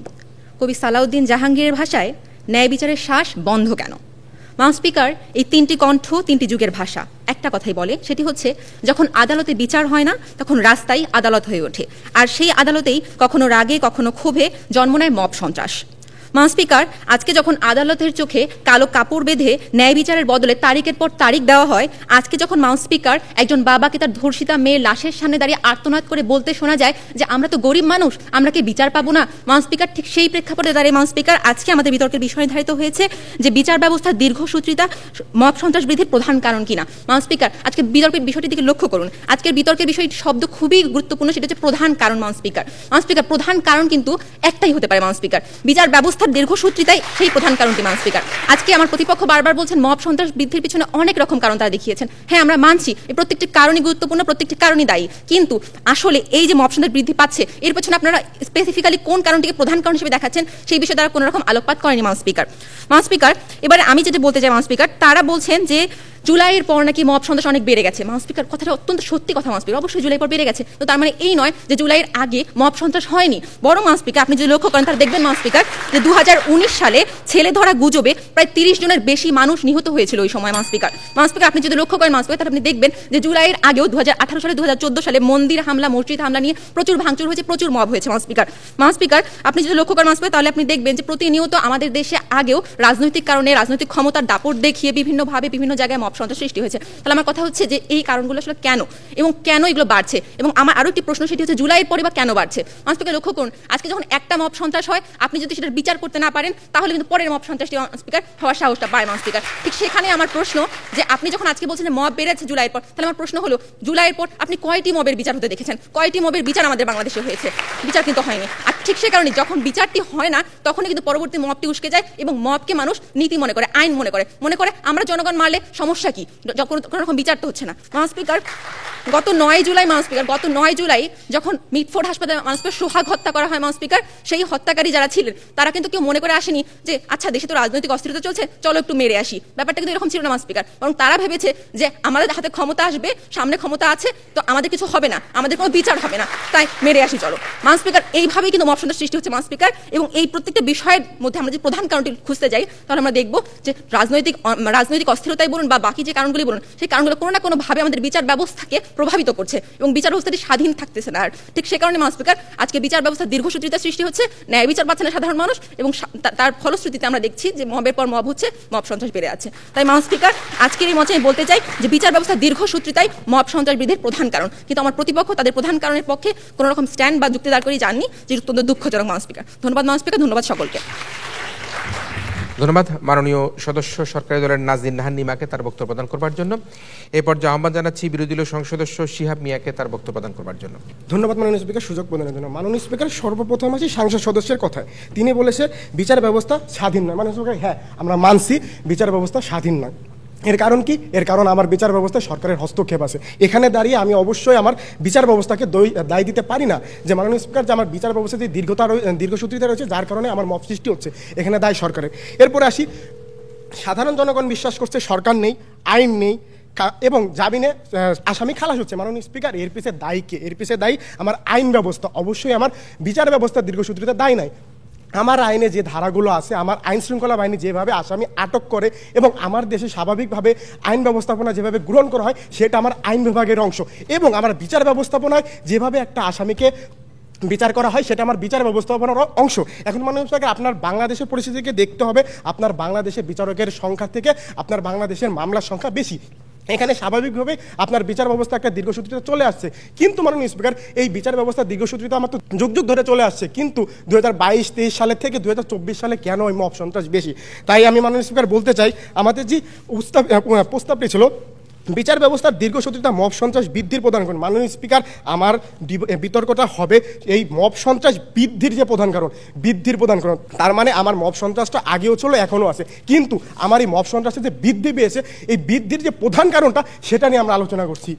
কবি সালাউদ্দিন জাহাঙ্গীরের ভাষায়, ন্যায় বিচারের শ্বাস বন্ধ কেন? মাননীয় স্পিকার, এই তিনটি কণ্ঠ তিনটি যুগের ভাষা একটা কথাই বলে, সেটি হচ্ছে যখন আদালতে বিচার হয় না তখন রাস্তাই আদালত হয়ে ওঠে, আর সেই আদালতেই কখনো রাগে কখনো ক্ষোভে জন্ম নেয় মব সন্ত্রাস। মাননীয় স্পিকার, আজকে যখন আদালতের চোখে কালো কাপড় বেঁধে ন্যায় বিচারের বদলে তারিখের পর তারিখ দেওয়া হয়, আজকে যখন মাননীয় স্পিকার একজন বাবাকে তার ধর্ষিতা মেয়ের লাশের সামনে দাঁড়িয়ে আর্তনাদ করে বলতে শোনা যায় যে আমরা তো গরিব মানুষ, আমরা কি বিচার পাবো না? মাননীয় স্পিকার, ঠিক সেই প্রেক্ষাপটে দাঁড়িয়ে মাননীয় স্পিকার আজকে আমাদের বিতর্কের বিষয় নির্ধারিত হয়েছে যে বিচার ব্যবস্থার দীর্ঘসূত্রিতা মব সন্ত্রাস বৃদ্ধির প্রধান কারণ কিনা। মাননীয় স্পিকার, আজকে বিতর্কের বিষয়টির দিকে লক্ষ্য করুন। আজকের বিতর্কের বিষয়টি শব্দ খুবই গুরুত্বপূর্ণ, সেটা হচ্ছে প্রধান কারণ। মাননীয় স্পিকার, প্রধান কারণ কিন্তু একটাই হতে পারে। মাননীয় স্পিকার, বিচার ব্যবস্থার দীর্ঘসূত্রিতাই সেই প্রধান কারণটি। মাননীয় স্পিকার, আজকে আমার প্রতিপক্ষ বারবার বলছেন মব সন্ত্রাস বৃদ্ধির পিছনে অনেক রকম কারণ তারা দেখিয়েছেন। হ্যাঁ, আমরা মানছি এই প্রত্যেকটি কারণই গুরুত্বপূর্ণ, প্রত্যেকটি কারণই দায়ী, কিন্তু আসলে এই যে মব সন্ত্রাস বৃদ্ধি পাচ্ছে এর পেছনে আপনারা স্পেসিফিক্যালি কোন কারণটিকে প্রধান কারণ হিসেবে দেখাচ্ছেন সেই বিষয়ে তারা কোনো রকম আলোকপাত করেনি। মাননীয় স্পিকার, এবারে আমি যেটা বলতে চাই মাননীয় স্পিকার, তারা বলছেন যে জুলাইয়ের পর নাকি মব সন্ত্রাস অনেক বেড়ে গেছে। মাননীয় স্পিকার, কথাটা অত্যন্ত সত্যি কথা। মাননীয় স্পিকার, অবশ্যই জুলাই পর বেড়ে গেছে, তো তার মানে এই নয় যে জুলাইয়ের আগে মব সন্ত্রাস হয়নি। বড় মাননীয় স্পিকার, আপনি যদি লক্ষ্য করেন তাহলে দেখবেন মাননীয় স্পিকার যে 2019 সালে ছেলে ধরা গুজবে প্রায় 30 জনের বেশি মানুষ নিহত হয়েছিল ওই সময়। মাননীয় স্পিকার, আপনি যদি লক্ষ্য করেন মাননীয় স্পিকার, তাহলে আপনি দেখবেন যে জুলাইয়ের আগেও 2018 সালে 2014 সালে মন্দির হামলা, মসজিদ হামলা নিয়ে প্রচুর ভাঙচুর হয়েছে, প্রচুর মব হয়েছে। মাননীয় স্পিকার, আপনি যদি লক্ষ্য করেন মাননীয় স্পিকার, তাহলে আপনি দেখবেন যে প্রতিনিয়ত আমাদের দেশে আগেও রাজনৈতিক কারণে, রাজনৈতিক ক্ষমতার দাপট দেখিয়ে বিভিন্নভাবে বিভিন্ন জায়গায় মব সন্ত্রাস সৃষ্টি হয়েছে। তাহলে আমার কথা হচ্ছে যে এই কারণগুলো আসলে কেন এবং কেন এগুলো বাড়ছে, এবং আমার আরো একটি প্রশ্ন, সেটি হচ্ছে জুলাইয়ের পরে বা কেন বাড়ছে। মাননীয় স্পিকার, লক্ষ্য করুন, আজকে যখন একটা মব সন্ত্রাস হয় আপনি যদি সেটার বিচার করতে না পারেন তাহলে কিন্তু পরের মব সন্ত্রাসটি স্পিকার হওয়ার সাহসটা পায়। মাননীয় স্পিকার, ঠিক সেখানে আমার প্রশ্ন যে আপনি যখন আজকে বলছেন যে মব বেড়েছে জুলাইয়ের পর, তাহলে আমার প্রশ্ন হলো জুলাইয়ের পর আপনি কয়টি মবের বিচার হতে দেখেছেন? কয়টি মবের বিচার আমাদের বাংলাদেশে হয়েছে? বিচার কিন্তু হয়নি। আর ঠিক সে কারণে যখন বিচারটি হয় না তখনই কিন্তু পরবর্তী মবটি উস্কে যায় এবং মবকে মানুষ নীতি মনে করে, আইন মনে করে আমরা জনগণ মারলে সমস্যা কি, যখন কোনো রকম বিচার তো হচ্ছে না। মাননীয় স্পিকার, গত 9 জুলাই যখন মিটফোর্ড হাসপাতালে মাননীয় স্পিকার সোহাগ হত্যা করা হয়, মাননীয় স্পিকার সেই হত্যাকারী যারা ছিলেন তারা কিন্তু কেউ মনে করে আসেনি যে আচ্ছা দেশে তো রাজনৈতিক অস্থিরতা চলছে, চলো একটু মেরে আসি। ব্যাপারটা কিন্তু এরকম ছিল না মাননীয় স্পিকার, বরং তারা ভেবেছে যে আমাদের হাতে ক্ষমতা আসবে, সামনে ক্ষমতা আছে, তো আমাদের কিছু হবে না, আমাদের কোনো বিচার হবে না, তাই মেরে আসি চলো। মাননীয় স্পিকার, এইভাবেই কিন্তু মব সন্ত্রাস সৃষ্টি হচ্ছে মাননীয় স্পিকার, এবং এই প্রত্যেকটা বিষয়ের মধ্যে আমরা যে প্রধান কারণটি খুঁজতে যাই তাহলে আমরা দেখব যে রাজনৈতিক অস্থিরতাই বলুন বা বাকি যে কারণগুলি বলুন, সেই কারণগুলো কোনো না কোনোভাবে আমাদের বিচার ব্যবস্থাকে প্রভাবিত করছে এবং বিচার ব্যবস্থাটি স্বাধীন থাকতেছে না। আর ঠিক সে কারণে মাননীয় স্পিকার আজকে বিচার ব্যবস্থার দীর্ঘসূত্রিতা সৃষ্টি হচ্ছে, ন্যায় বিচার পাচ্ছে না সাধারণ মানুষ, এবং তার ফলশ্রুতিতে আমরা দেখছি যে মবের পর মব হচ্ছে, মব সন্ত্রাস বেড়ে আছে। তাই মাননীয় স্পিকার, আজকের এই মঞ্চে আমি বলতে চাই যে বিচার ব্যবস্থার দীর্ঘসূত্রিতাই মব সন্ত্রাস বৃদ্ধির প্রধান কারণ, কিন্তু আমার প্রতিপক্ষ তাদের প্রধান কারণের পক্ষে কোনো রকম স্ট্যান্ড বা যুক্তি দাঁড় করে যাননি, যে অত্যন্ত দুঃখজনক। মাননীয় স্পিকার, ধন্যবাদ। মাননীয় স্পিকার, ধন্যবাদ সকলকে। ধন্যবাদ মাননীয় সদস্য সরকারি দলের নাজনীন নাহার নিমাকে তার বক্তব্য প্রদান করবার জন্য। এই পর্যায়ে আহ্বান জানাচ্ছি বিরোধী দলীয় সদস্য শিহাব মিয়াকে তার বক্তব্য প্রদান করবার জন্য। ধন্যবাদ মাননীয় স্পিকার সুযোগ প্রদানের জন্য। মাননীয় স্পিকার, সর্বপ্রথম আছে সাংসদ সদস্যের কথায়, তিনি বলেছে বিচার ব্যবস্থা স্বাধীন নয়। মাননীয় স্পিকার, হ্যাঁ আমরা মানছি বিচার ব্যবস্থা স্বাধীন নয়। এর কারণ কি? এর কারণ আমার বিচার ব্যবস্থায় সরকারের হস্তক্ষেপ আছে। এখানে দাঁড়িয়ে আমি অবশ্যই আমার বিচার ব্যবস্থাকে দায় দিতে পারি না যে মাননীয় স্পিকার যে আমার বিচার ব্যবস্থাতে দীর্ঘসূত্রিতা রয়েছে, যার কারণে আমার মব সৃষ্টি হচ্ছে, এখানে দায় সরকারের। এরপরে আসি সাধারণ জনগণ বিশ্বাস করছে সরকার নেই, আইন নেই এবং জামিনে আসামি খালাস হচ্ছে। মাননীয় স্পিকার, এর পিছে দায়ী কে? এর পিছে দায়ী আমার আইন ব্যবস্থা, অবশ্যই আমার বিচার ব্যবস্থা দীর্ঘসূত্রিতা দায়ী নাই। আমার আইনে যে ধারাগুলো আছে, আমার আইন শৃঙ্খলা বাহিনী যেভাবে আসামি আটক করে এবং আমার দেশে স্বাভাবিকভাবে আইন ব্যবস্থাপনা যেভাবে গ্রহণ করা হয় সেটা আমার আইন বিভাগের অংশ, এবং আমার বিচার ব্যবস্থাপনায় যেভাবে একটা আসামিকে বিচার করা হয় সেটা আমার বিচার ব্যবস্থাপনার অংশ। এখন মাননীয় স্পিকার, আপনার বাংলাদেশের পরিস্থিতিকে দেখতে হবে। আপনার বাংলাদেশে বিচারকের সংখ্যা থেকে আপনার বাংলাদেশের মামলার সংখ্যা বেশি। এখানে স্বাভাবিকভাবে আপনার বিচার ব্যবস্থা একটা দীর্ঘসূত্রিতা চলে আসছে। কিন্তু মাননীয় স্পিকার, এই বিচার ব্যবস্থা দীর্ঘসূত্রিতা আমার তো যুগ যুগ ধরে চলে আসছে, কিন্তু 2022-23 সালের থেকে 2024 সালে কেন এই মব সন্ত্রাস বেশি? তাই আমি মাননীয় স্পিকার বলতে চাই, আমাদের যে প্রস্তাবটি ছিল বিচার ব্যবস্থার দীর্ঘসূত্রিতা মব সন্ত্রাস বৃদ্ধির প্রধান কারণ। মাননীয় স্পিকার, আমার বিতর্কটা হবে এই মব সন্ত্রাস বৃদ্ধির যে প্রধান কারণ, বৃদ্ধির প্রধান কারণ। তার মানে আমার মব সন্ত্রাসটা আগেও ছিল, এখনও আছে, কিন্তু আমার এই মব সন্ত্রাসের যে বৃদ্ধি পেয়েছে, এই বৃদ্ধির যে প্রধান কারণটা সেটা নিয়ে আমরা আলোচনা করছি।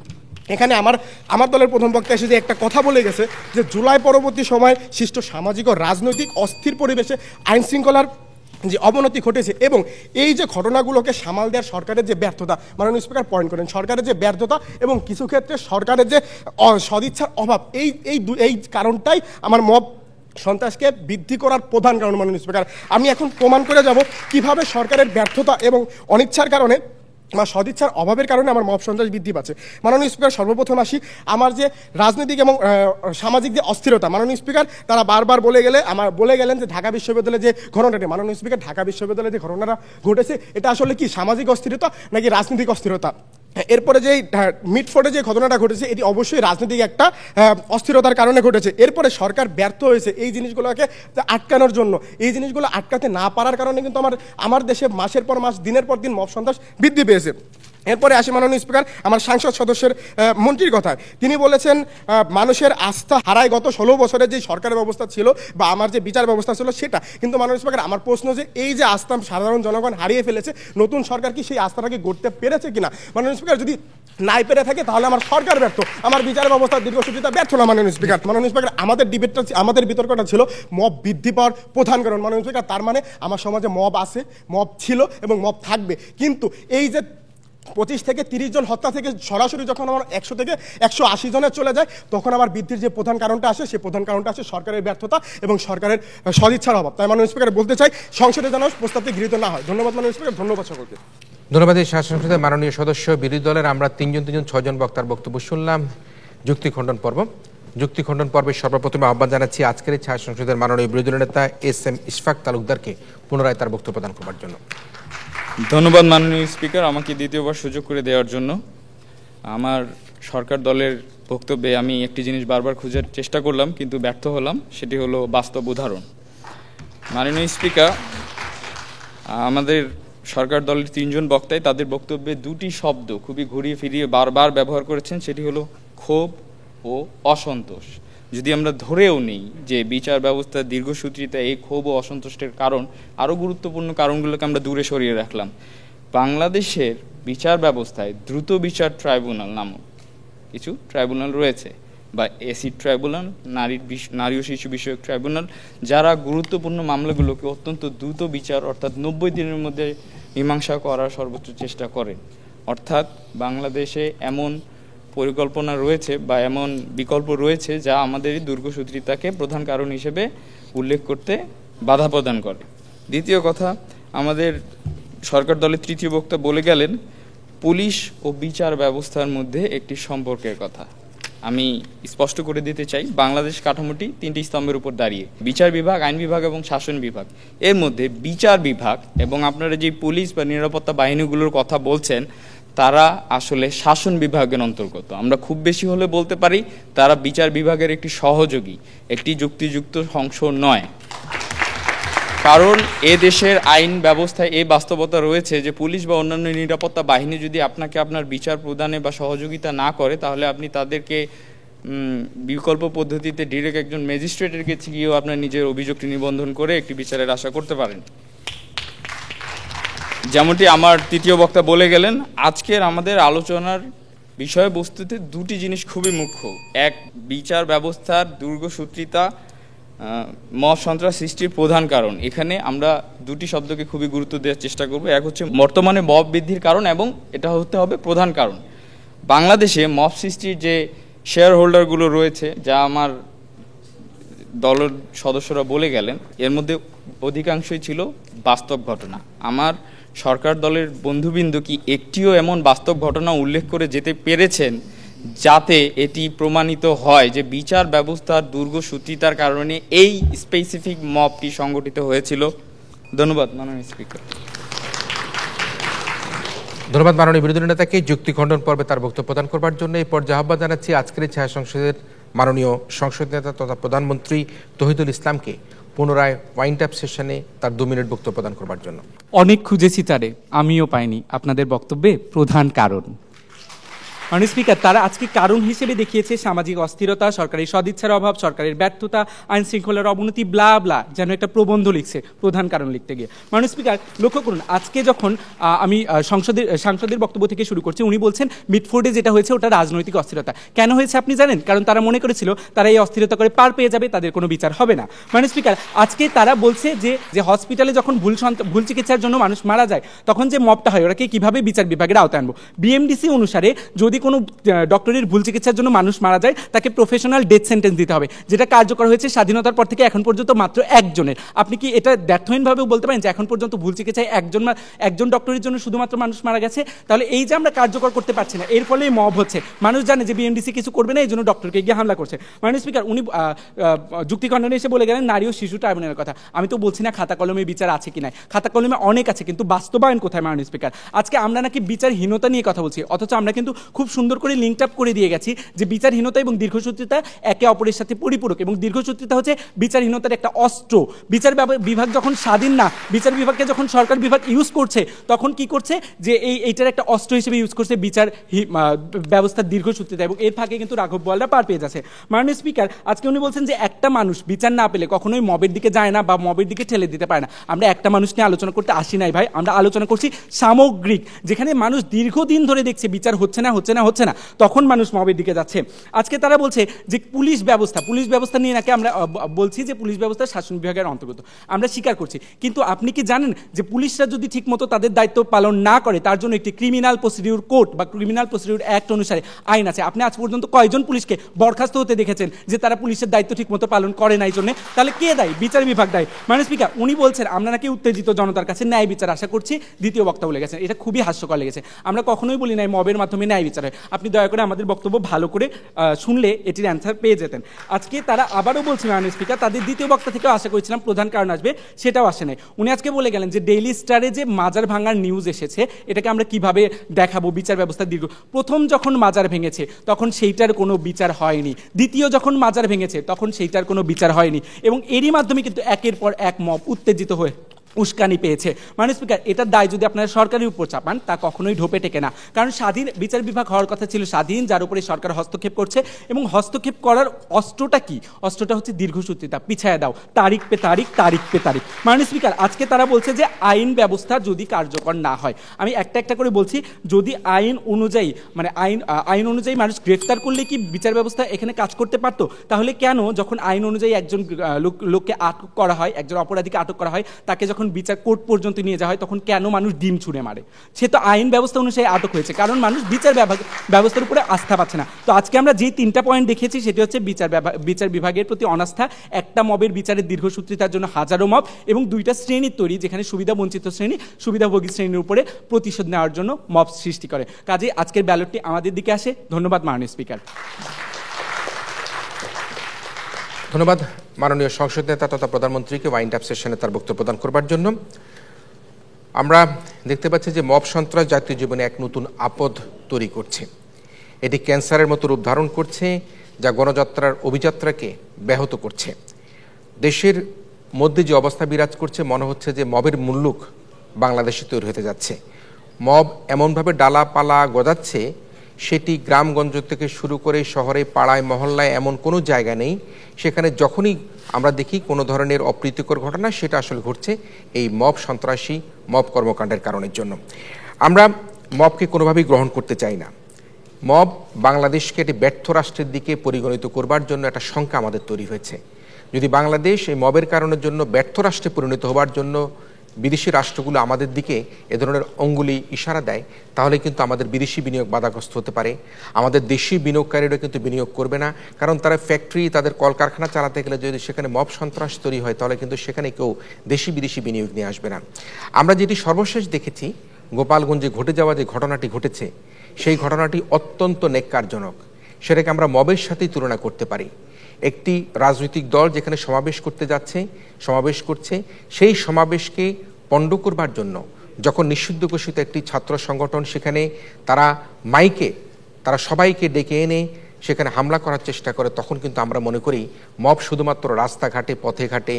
এখানে আমার দলের প্রথম বক্তা এসে যে একটা কথা বলে গেছে যে জুলাই পরবর্তী সময়ে সৃষ্ট সামাজিক ও রাজনৈতিক অস্থির পরিবেশে আইন শৃঙ্খলার যে অবনতি ঘটেছে এবং এই যে ঘটনাগুলোকে সামাল দেওয়ার সরকারের যে ব্যর্থতা, মাননীয় স্পিকার পয়েন্ট করেন, সরকারের যে ব্যর্থতা এবং কিছু ক্ষেত্রে সরকারের যে সদিচ্ছার অভাব, এই কারণটাই আমার মব সন্ত্রাসকে বৃদ্ধি করার প্রধান কারণ। মাননীয় স্পিকার, আমি এখন প্রমাণ করে যাব কিভাবে সরকারের ব্যর্থতা এবং অনিচ্ছার কারণে বা সদিচ্ছার অভাবের কারণে আমার মব সন্ত্রাস বৃদ্ধি পাচ্ছে। মাননীয় স্পিকার, সর্বপ্রথম আসি আমার যে রাজনৈতিক এবং সামাজিক যে অস্থিরতা। মাননীয় স্পিকার, তারা বারবার বলে গেলেন যে ঢাকা বিশ্ববিদ্যালয়ে যে ঘটনাটি, মাননীয় স্পিকার, ঢাকা বিশ্ববিদ্যালয়ে যে ঘটনাটা ঘটেছে এটা আসলে কি সামাজিক অস্থিরতা নাকি রাজনৈতিক অস্থিরতা? এরপরে যে মিটফোর্ডে যে ঘটনাটা ঘটেছে এটি অবশ্যই রাজনৈতিক একটা অস্থিরতার কারণে ঘটেছে। এরপরে সরকার ব্যর্থ হয়েছে এই জিনিসগুলোকে আটকানোর জন্য। এই জিনিসগুলো আটকাতে না পারার কারণে কিন্তু আমার দেশে মাসের পর মাস, দিনের পর দিন মব সন্ত্রাস বৃদ্ধি পেয়েছে। এরপরে আসি মাননীয় স্পিকার আমার সাংসদ সদস্যের মন্ত্রীর কথায়। তিনি বলেছেন মানুষের আস্থা হারায় গত 16 বছরের যে সরকারের ব্যবস্থা ছিল বা আমার যে বিচার ব্যবস্থা ছিল সেটা। কিন্তু মাননীয় স্পিকার, আমার প্রশ্ন যে এই যে আস্থা সাধারণ জনগণ হারিয়ে ফেলেছে, নতুন সরকার কি সেই আস্থাটাকে গড়তে পেরেছে কিনা? মাননীয় স্পিকার, যদি নাই পেরে থাকে তাহলে আমার সরকার ব্যর্থ, আমার বিচার ব্যবস্থার দীর্ঘসূত্রিতা ব্যর্থ না। মাননীয় স্পিকার, আমাদের বিতর্কটা ছিল মব বৃদ্ধি পাওয়ার প্রধান কারণ। মাননীয় স্পিকার, তার মানে আমার সমাজে মব আছে, মব ছিল এবং মব থাকবে, কিন্তু এই যে 25 থেকে 30 জন হত্যা থেকে সরাসরি যখন আমার 100 থেকে 180 জনে চলে যায়, তখন আমার বৃদ্ধির যে প্রধান কারণটা আসে, সেই প্রধান কারণটা আসে সরকারের ব্যর্থতা এবং সরকারের সদিচ্ছার অভাব। তাই মাননীয় স্পিকার বলতে চাই সংসদে যেন প্রস্তাবটি গৃহীত না হয়। ধন্যবাদ মাননীয় স্পিকার, ধন্যবাদ সকলকে। ধন্যবাদ। এই সংসদের মাননীয় সদস্য বিরোধী দলের আমরা 6 জন বক্তার বক্তব্য শুনলাম। যুক্তি খণ্ডন পর্বে সর্বপ্রথমে আহ্বান জানাচ্ছি আজকের এই ছায়া সংসদের মাননীয় বিরোধী দলের নেতা SM ইশফাক তালুকদারকে পুনরায় তার বক্তব্য প্রদান করবার জন্য। ধন্যবাদ মাননীয় স্পিকার, আমাকে দ্বিতীয়বার সুযোগ করে দেওয়ার জন্য। আমার সরকার দলের বক্তব্যে আমি একটি জিনিস বারবার খোঁজার চেষ্টা করলাম কিন্তু ব্যর্থ হলাম, সেটি হলো বাস্তব উদাহরণ। মাননীয় স্পিকার, আমাদের সরকার দলের 3 জন বক্তাই তাদের বক্তব্যে 2টি শব্দ খুবই ঘুরিয়ে ফিরিয়ে বারবার ব্যবহার করেছেন, সেটি হলো ক্ষোভ ও অসন্তোষ। যদি আমরা ধরেও নেই যে বিচার ব্যবস্থার দীর্ঘসূত্রিতা এই ক্ষোভ ও অসন্তোষের কারণ, আরও গুরুত্বপূর্ণ কারণগুলোকে আমরা দূরে সরিয়ে রাখলাম। বাংলাদেশের বিচার ব্যবস্থায় দ্রুত বিচার ট্রাইব্যুনাল নামক কিছু ট্রাইব্যুনাল রয়েছে, বা এসিড ট্রাইব্যুনাল, নারী ও শিশু বিষয়ক ট্রাইব্যুনাল, যারা গুরুত্বপূর্ণ মামলাগুলোকে অত্যন্ত দ্রুত বিচার অর্থাৎ 90 দিনের মধ্যে মীমাংসা করার সর্বোচ্চ চেষ্টা করেন। অর্থাৎ বাংলাদেশে এমন পরিকল্পনা রয়েছে বা এমন বিকল্প রয়েছে যা আমাদের এই দীর্ঘসূত্রিতাকে প্রধান কারণ হিসেবে উল্লেখ করতে বাধা প্রদান করে। দ্বিতীয় কথা, আমাদের সরকার দলের 3য় বক্তা বলে গেলেন পুলিশ ও বিচার ব্যবস্থার মধ্যে একটি সম্পর্কের কথা। আমি স্পষ্ট করে দিতে চাই, বাংলাদেশ কাঠামোটি 3টি স্তম্ভের উপর দাঁড়িয়ে, বিচার বিভাগ, আইন বিভাগ এবং শাসন বিভাগ। এর মধ্যে বিচার বিভাগ এবং আপনারা যে পুলিশ বা নিরাপত্তা বাহিনীগুলোর কথা বলছেন তারা আসলে শাসন বিভাগের অন্তর্গত। আমরা খুব বেশি হলে বলতে পারি তারা বিচার বিভাগের একটি সহযোগী, একটি যুক্তিযুক্ত অংশ নয়। কারণ এ দেশের আইন ব্যবস্থায় এই বাস্তবতা রয়েছে যে পুলিশ বা অন্যান্য নিরাপত্তা বাহিনী যদি আপনাকে আপনার বিচার প্রদানে বা সহযোগিতা না করে, তাহলে আপনি তাদেরকে বিকল্প পদ্ধতিতে ডিরেক্ট একজন ম্যাজিস্ট্রেটের কাছে গিয়েও আপনার নিজের অভিযোগটি নিবন্ধন করে একটি বিচারের আশা করতে পারেন। যেমনটি আমার 3য় বক্তা বলে গেলেন, আজকের আমাদের আলোচনার বিষয়বস্তুতে 2টি জিনিস খুবই মুখ্য। এক, বিচার ব্যবস্থার দীর্ঘসূত্রিতা মব সন্ত্রাস সৃষ্টির প্রধান কারণ, এখানে আমরা দুটি শব্দকে খুবই গুরুত্ব দেওয়ার চেষ্টা করব। এক হচ্ছে বর্তমানে মব বৃদ্ধির কারণ, এবং এটা হতে হবে প্রধান কারণ। বাংলাদেশে মব সৃষ্টির যে শেয়ার হোল্ডারগুলো রয়েছে, যা আমার দলের সদস্যরা বলে গেলেন, এর মধ্যে অধিকাংশই ছিল বাস্তব ঘটনা। আমার সরকার দলের বন্ধুবৃন্দ কি একটিও এমন বাস্তব ঘটনা উল্লেখ করে যেতে পেরেছেন যাতে এটি প্রমাণিত হয় যে বিচার ব্যবস্থার দীর্ঘসূত্রিতার কারণে এই স্পেসিফিক মবটি সংগঠিত হয়েছিল? ধন্যবাদ মাননীয় স্পিকার। ধন্যবাদ মাননীয় বিরোধী নেতাকে যুক্তি খণ্ডন পর্বে তার বক্তব্য প্রদান করবার জন্য। এই পর্যায়ে আহ্বান জানাচ্ছি আজকের এই ছায়া সংসদের মাননীয় সংসদ নেতা তথা প্রধানমন্ত্রী তৌহিদুল ইসলামকে পুনরায় ওয়াইন্ড আপ সেশনে তার 2 মিনিট বক্তব্য প্রদান করবার জন্য। অনেক খুঁজেছি তারে, আমিও পাইনি আপনাদের বক্তব্যে প্রধান কারণ। মাননীয় স্পিকার, তারা আজকে কারণ হিসেবে দেখিয়েছে সামাজিক অস্থিরতা, সরকারি সদিচ্ছার অভাব, সরকারের ব্যর্থতা, আইন শৃঙ্খলার অবনতি, ব্লা ব্লা, যেন একটা প্রবন্ধ লিখছে প্রধান কারণ লিখতে গিয়ে। মাননীয় স্পিকার, লক্ষ্য করুন, আজকে যখন আমি সাংসদের বক্তব্য থেকে শুরু করছি, উনি বলছেন মিডফোর্ডে যেটা হয়েছে ওটা রাজনৈতিক অস্থিরতা। কেন হয়েছে আপনি জানেন? কারণ তারা মনে করেছিল তারা এই অস্থিরতা করে পার পেয়ে যাবে, তাদের কোনো বিচার হবে না। মাননীয় স্পিকার, আজকে তারা বলছে যে হসপিটালে যখন ভুল চিকিৎসার জন্য মানুষ মারা যায় তখন যে মবটা হয় ওরাকে কিভাবে বিচার বিভাগের আওতায় আনবো। বিএমডিসি অনুসারে যদি কোনো ডক্টরের ভুল চিকিৎসার জন্য মানুষ মারা যায় তাকে প্রফেশনাল ডেথ সেন্টেন্স দিতে হবে, যেটা কার্যকর হয়েছে স্বাধীনতার পর থেকে এখন পর্যন্ত মাত্র একজনের। আপনি কি এটা ব্যর্থহীনভাবেও বলতে পারেন যে এখন পর্যন্ত ভুল চিকিৎসায় একজন ডক্টরের জন্য শুধুমাত্র মানুষ মারা গেছে? তাহলে এই যে আমরা কার্যকর করতে পারছি না, এর ফলে মব হচ্ছে। মানুষ জানে যে বিএমডিসি কিছু করবে না, এই জন্য ডক্টরকে গিয়ে হামলা করছে। মাননীয় স্পিকার, উনি যুক্তি খণ্ডনে এসে বলে গেলেন নারী ও শিশু ট্রাইব্যুনালের কথা। আমি তো বলছি না খাতা কলমে বিচার আছে কি নাই, খাতা কলমে অনেক আছে, কিন্তু বাস্তবায়ন কোথায়? মাননীয় স্পিকার, আজকে আমরা নাকি বিচারহীনতা নিয়ে কথা বলছি, অথচ আমরা কিন্তু খুব সুন্দর করে লিঙ্ক আপ করে দিয়ে গেছি যে বিচারহীনতা এবং দীর্ঘসূত্রিতা একে অপরের সাথে পরিপূরক, এবং দীর্ঘসূত্রিতা হচ্ছে বিচারহীনতার একটা অস্ত্র। বিচার বিভাগ যখন স্বাধীন না, বিচার বিভাগকে যখন সরকার বিভাগ ইউজ করছে, তখন কি করছে যে এইটার একটা অস্ত্র হিসেবে ইউজ করছে বিচার ব্যবস্থার দীর্ঘসূত্রিতা, এবং এর ফাঁকে কিন্তু রাঘব বোয়ালরা পার পেয়ে যাচ্ছে। মাননীয় স্পিকার, আজকে উনি বলছেন যে একটা মানুষ বিচার না পেলে কখনোই মবের দিকে যায় না বা মবের দিকে ঠেলে দিতে পারে না। আমরা একটা মানুষ নিয়ে আলোচনা করতে আসি নাই ভাই, আমরা আলোচনা করছি সামগ্রিক, যেখানে মানুষ দীর্ঘদিন ধরে দেখছে বিচার হচ্ছে না, তখন মানুষ মবের দিকে যাচ্ছে। আজকে তারা বলছে যে পুলিশ ব্যবস্থা নিয়ে নাকি আমরা বলছি যে পুলিশ ব্যবস্থা শাসন বিভাগের অন্তর্গত, আমরা স্বীকার করছি। কিন্তু আপনি কি জানেন যে পুলিশরা যদি ঠিকমতো তাদের দায়িত্ব পালন না করে তার জন্য একটি ক্রিমিনাল প্রসিডিউর কোড বা ক্রিমিনাল প্রসিডিউর অ্যাক্ট অনুসারে আইন আছে? আপনি আজ পর্যন্ত কয়জন পুলিশকে বরখাস্ত হতে দেখেছেন যে তারা পুলিশের দায়িত্ব ঠিকমতো পালন করে না? এই জন্য তাহলে কে দায়ী? বিচার বিভাগ দায়ী। মাননীয় স্পিকার, উনি বলছেন আমরা নাকি উত্তেজিত জনতার কাছে ন্যায় বিচার আশা করছি, দ্বিতীয় বক্তা বলে গেছেন। এটা খুবই হাস্যকর লেগেছে। আমরা কখনোই বলি নাই মবের মাধ্যমে ন্যায় বিচার হয়। আপনি দয়া করে আমাদের বক্তব্য ভালো করে শুনলে এটির অ্যান্সার পেয়ে যেতেন। আজকে তারা আবারও বলছে মাননীয় স্পিকার, তাদের দ্বিতীয় বক্তা থেকেও আশা করেছিলাম প্রধান কারণ আসবে, সেটাও আসে নাই। উনি আজকে বলে গেলেন যে ডেইলি স্টারে যে মাজার ভাঙার নিউজ এসেছে এটাকে আমরা কিভাবে দেখাবো বিচার ব্যবস্থার দীর্ঘ। প্রথম যখন মাজার ভেঙেছে তখন সেইটার কোনো বিচার হয়নি, দ্বিতীয় যখন মাজার ভেঙেছে তখন সেইটার কোনো বিচার হয়নি, এবং এরই মাধ্যমে কিন্তু একের পর এক মব উত্তেজিত হয়ে উস্কানি পেয়েছে। মাননীয় স্পিকার, এটার দায় যদি আপনারা সরকারের উপর চাপান তা কখনোই ঢোপে টেকে না, কারণ স্বাধীন বিচার বিভাগ হওয়ার কথা ছিল স্বাধীন, যার উপরে সরকার হস্তক্ষেপ করছে, এবং হস্তক্ষেপ করার অস্ত্রটা কি? অস্ত্রটা হচ্ছে দীর্ঘসূত্রিতা, পিছায় দাও, তারিখ পে তারিখ। মাননীয় স্পিকার, আজকে তারা বলছে যে আইন ব্যবস্থা যদি কার্যকর না হয়, আমি একটা করে বলছি, যদি আইন অনুযায়ী আইন অনুযায়ী মানুষ গ্রেফতার করলে কি বিচার ব্যবস্থা এখানে কাজ করতে পারতো? তাহলে কেন যখন আইন অনুযায়ী একজন লোককে আটক করা হয়, একজন অপরাধীকে আটক করা হয়, তাকে যখন বিচার কোর্ট পর্যন্ত নিয়ে যাওয়া হয় তখন কেন মানুষ ডিম ছুঁড়ে মারে? সে তো আইন ব্যবস্থা অনুযায়ী আটক হয়েছে, কারণ মানুষ বিচার ব্যবস্থার উপরে আস্থা পাচ্ছে না। তো আজকে আমরা যে 3টা পয়েন্ট দেখেছি সেটি হচ্ছে বিচার বিভাগের প্রতি অনাস্থা, একটা মবের বিচারের দীর্ঘসূত্রিতার জন্য হাজারো মব, এবং 2টা শ্রেণীর তৈরি যেখানে সুবিধা বঞ্চিত শ্রেণী সুবিধাভোগী শ্রেণীর উপরে প্রতিশোধ নেওয়ার জন্য মব সৃষ্টি করে। কাজেই আজকের ব্যালটটি আমাদের দিকে আসে। ধন্যবাদ মাননীয় স্পিকার। ধন্যবাদ মাননীয় সংসদ নেতা তথা প্রধানমন্ত্রীকে ওয়াইন্ড আপ সেশনে তার বক্তব্য প্রদান করবার জন্য। আমরা দেখতে পাচ্ছি যে মব সন্ত্রাস জাতীয় জীবনে এক নতুন আপদ তৈরি করছে। এটি ক্যান্সারের মতো রূপ ধারণ করছে, যা গণযাত্রার অভিযাত্রাকে ব্যাহত করছে। দেশের মধ্যে যে অবস্থা বিরাজ করছে, মনে হচ্ছে যে মবের মুল্লুক বাংলাদেশে তৈরি হতে যাচ্ছে। মব এমনভাবে ডালাপালা গজাচ্ছে, সেটি গ্রামগঞ্জ থেকে শুরু করে শহরে পাড়ায় মহল্লায় এমন কোনো জায়গা নেই সেখানে যখনই আমরা দেখি কোনো ধরনের অপ্রীতিকর ঘটনা, সেটা আসলে ঘটছে এই মব সন্ত্রাসী মব কর্মকাণ্ডের কারণের জন্য। আমরা মবকে কোনোভাবেই গ্রহণ করতে চাই না। মব বাংলাদেশকে একটি ব্যর্থ রাষ্ট্রের দিকে পরিগণিত করবার জন্য একটা শঙ্কা আমাদের তৈরি হয়েছে। যদি বাংলাদেশ এই মবের কারণের জন্য ব্যর্থ রাষ্ট্রে পরিণত হওয়ার জন্য বিদেশি রাষ্ট্রগুলো আমাদের দিকে এ ধরনের অঙ্গুলি ইশারা দেয়, তাহলে কিন্তু আমাদের বিদেশি বিনিয়োগ বাধাগ্রস্ত হতে পারে। আমাদের দেশি বিনিয়োগকারীরা কিন্তু বিনিয়োগ করবে না, কারণ তারা ফ্যাক্টরি, তাদের কলকারখানা চালাতে গেলে যদি সেখানে মব সন্ত্রাস তৈরি হয়, তাহলে কিন্তু সেখানে কেউ দেশি বিদেশি বিনিয়োগ নিয়ে আসবে না। আমরা যেটি সর্বশেষ দেখেছি, গোপালগঞ্জে ঘটে যাওয়া যে ঘটনাটি ঘটেছে, সেই ঘটনাটি অত্যন্ত নেক্কারজনক। সেটাকে আমরা মবের সাথেই তুলনা করতে পারি। একটি রাজনৈতিক দল যেখানে সমাবেশ করতে যাচ্ছে, সমাবেশ করছে, সেই সমাবেশকে পণ্ড করবার জন্য যখন নিষিদ্ধ ঘোষিত একটি ছাত্র সংগঠন সেখানে তারা মাইকে তারা সবাইকে ডেকে এনে সেখানে হামলা করার চেষ্টা করে, তখন কিন্তু আমরা মনে করি মব শুধুমাত্র রাস্তাঘাটে, পথে ঘাটে,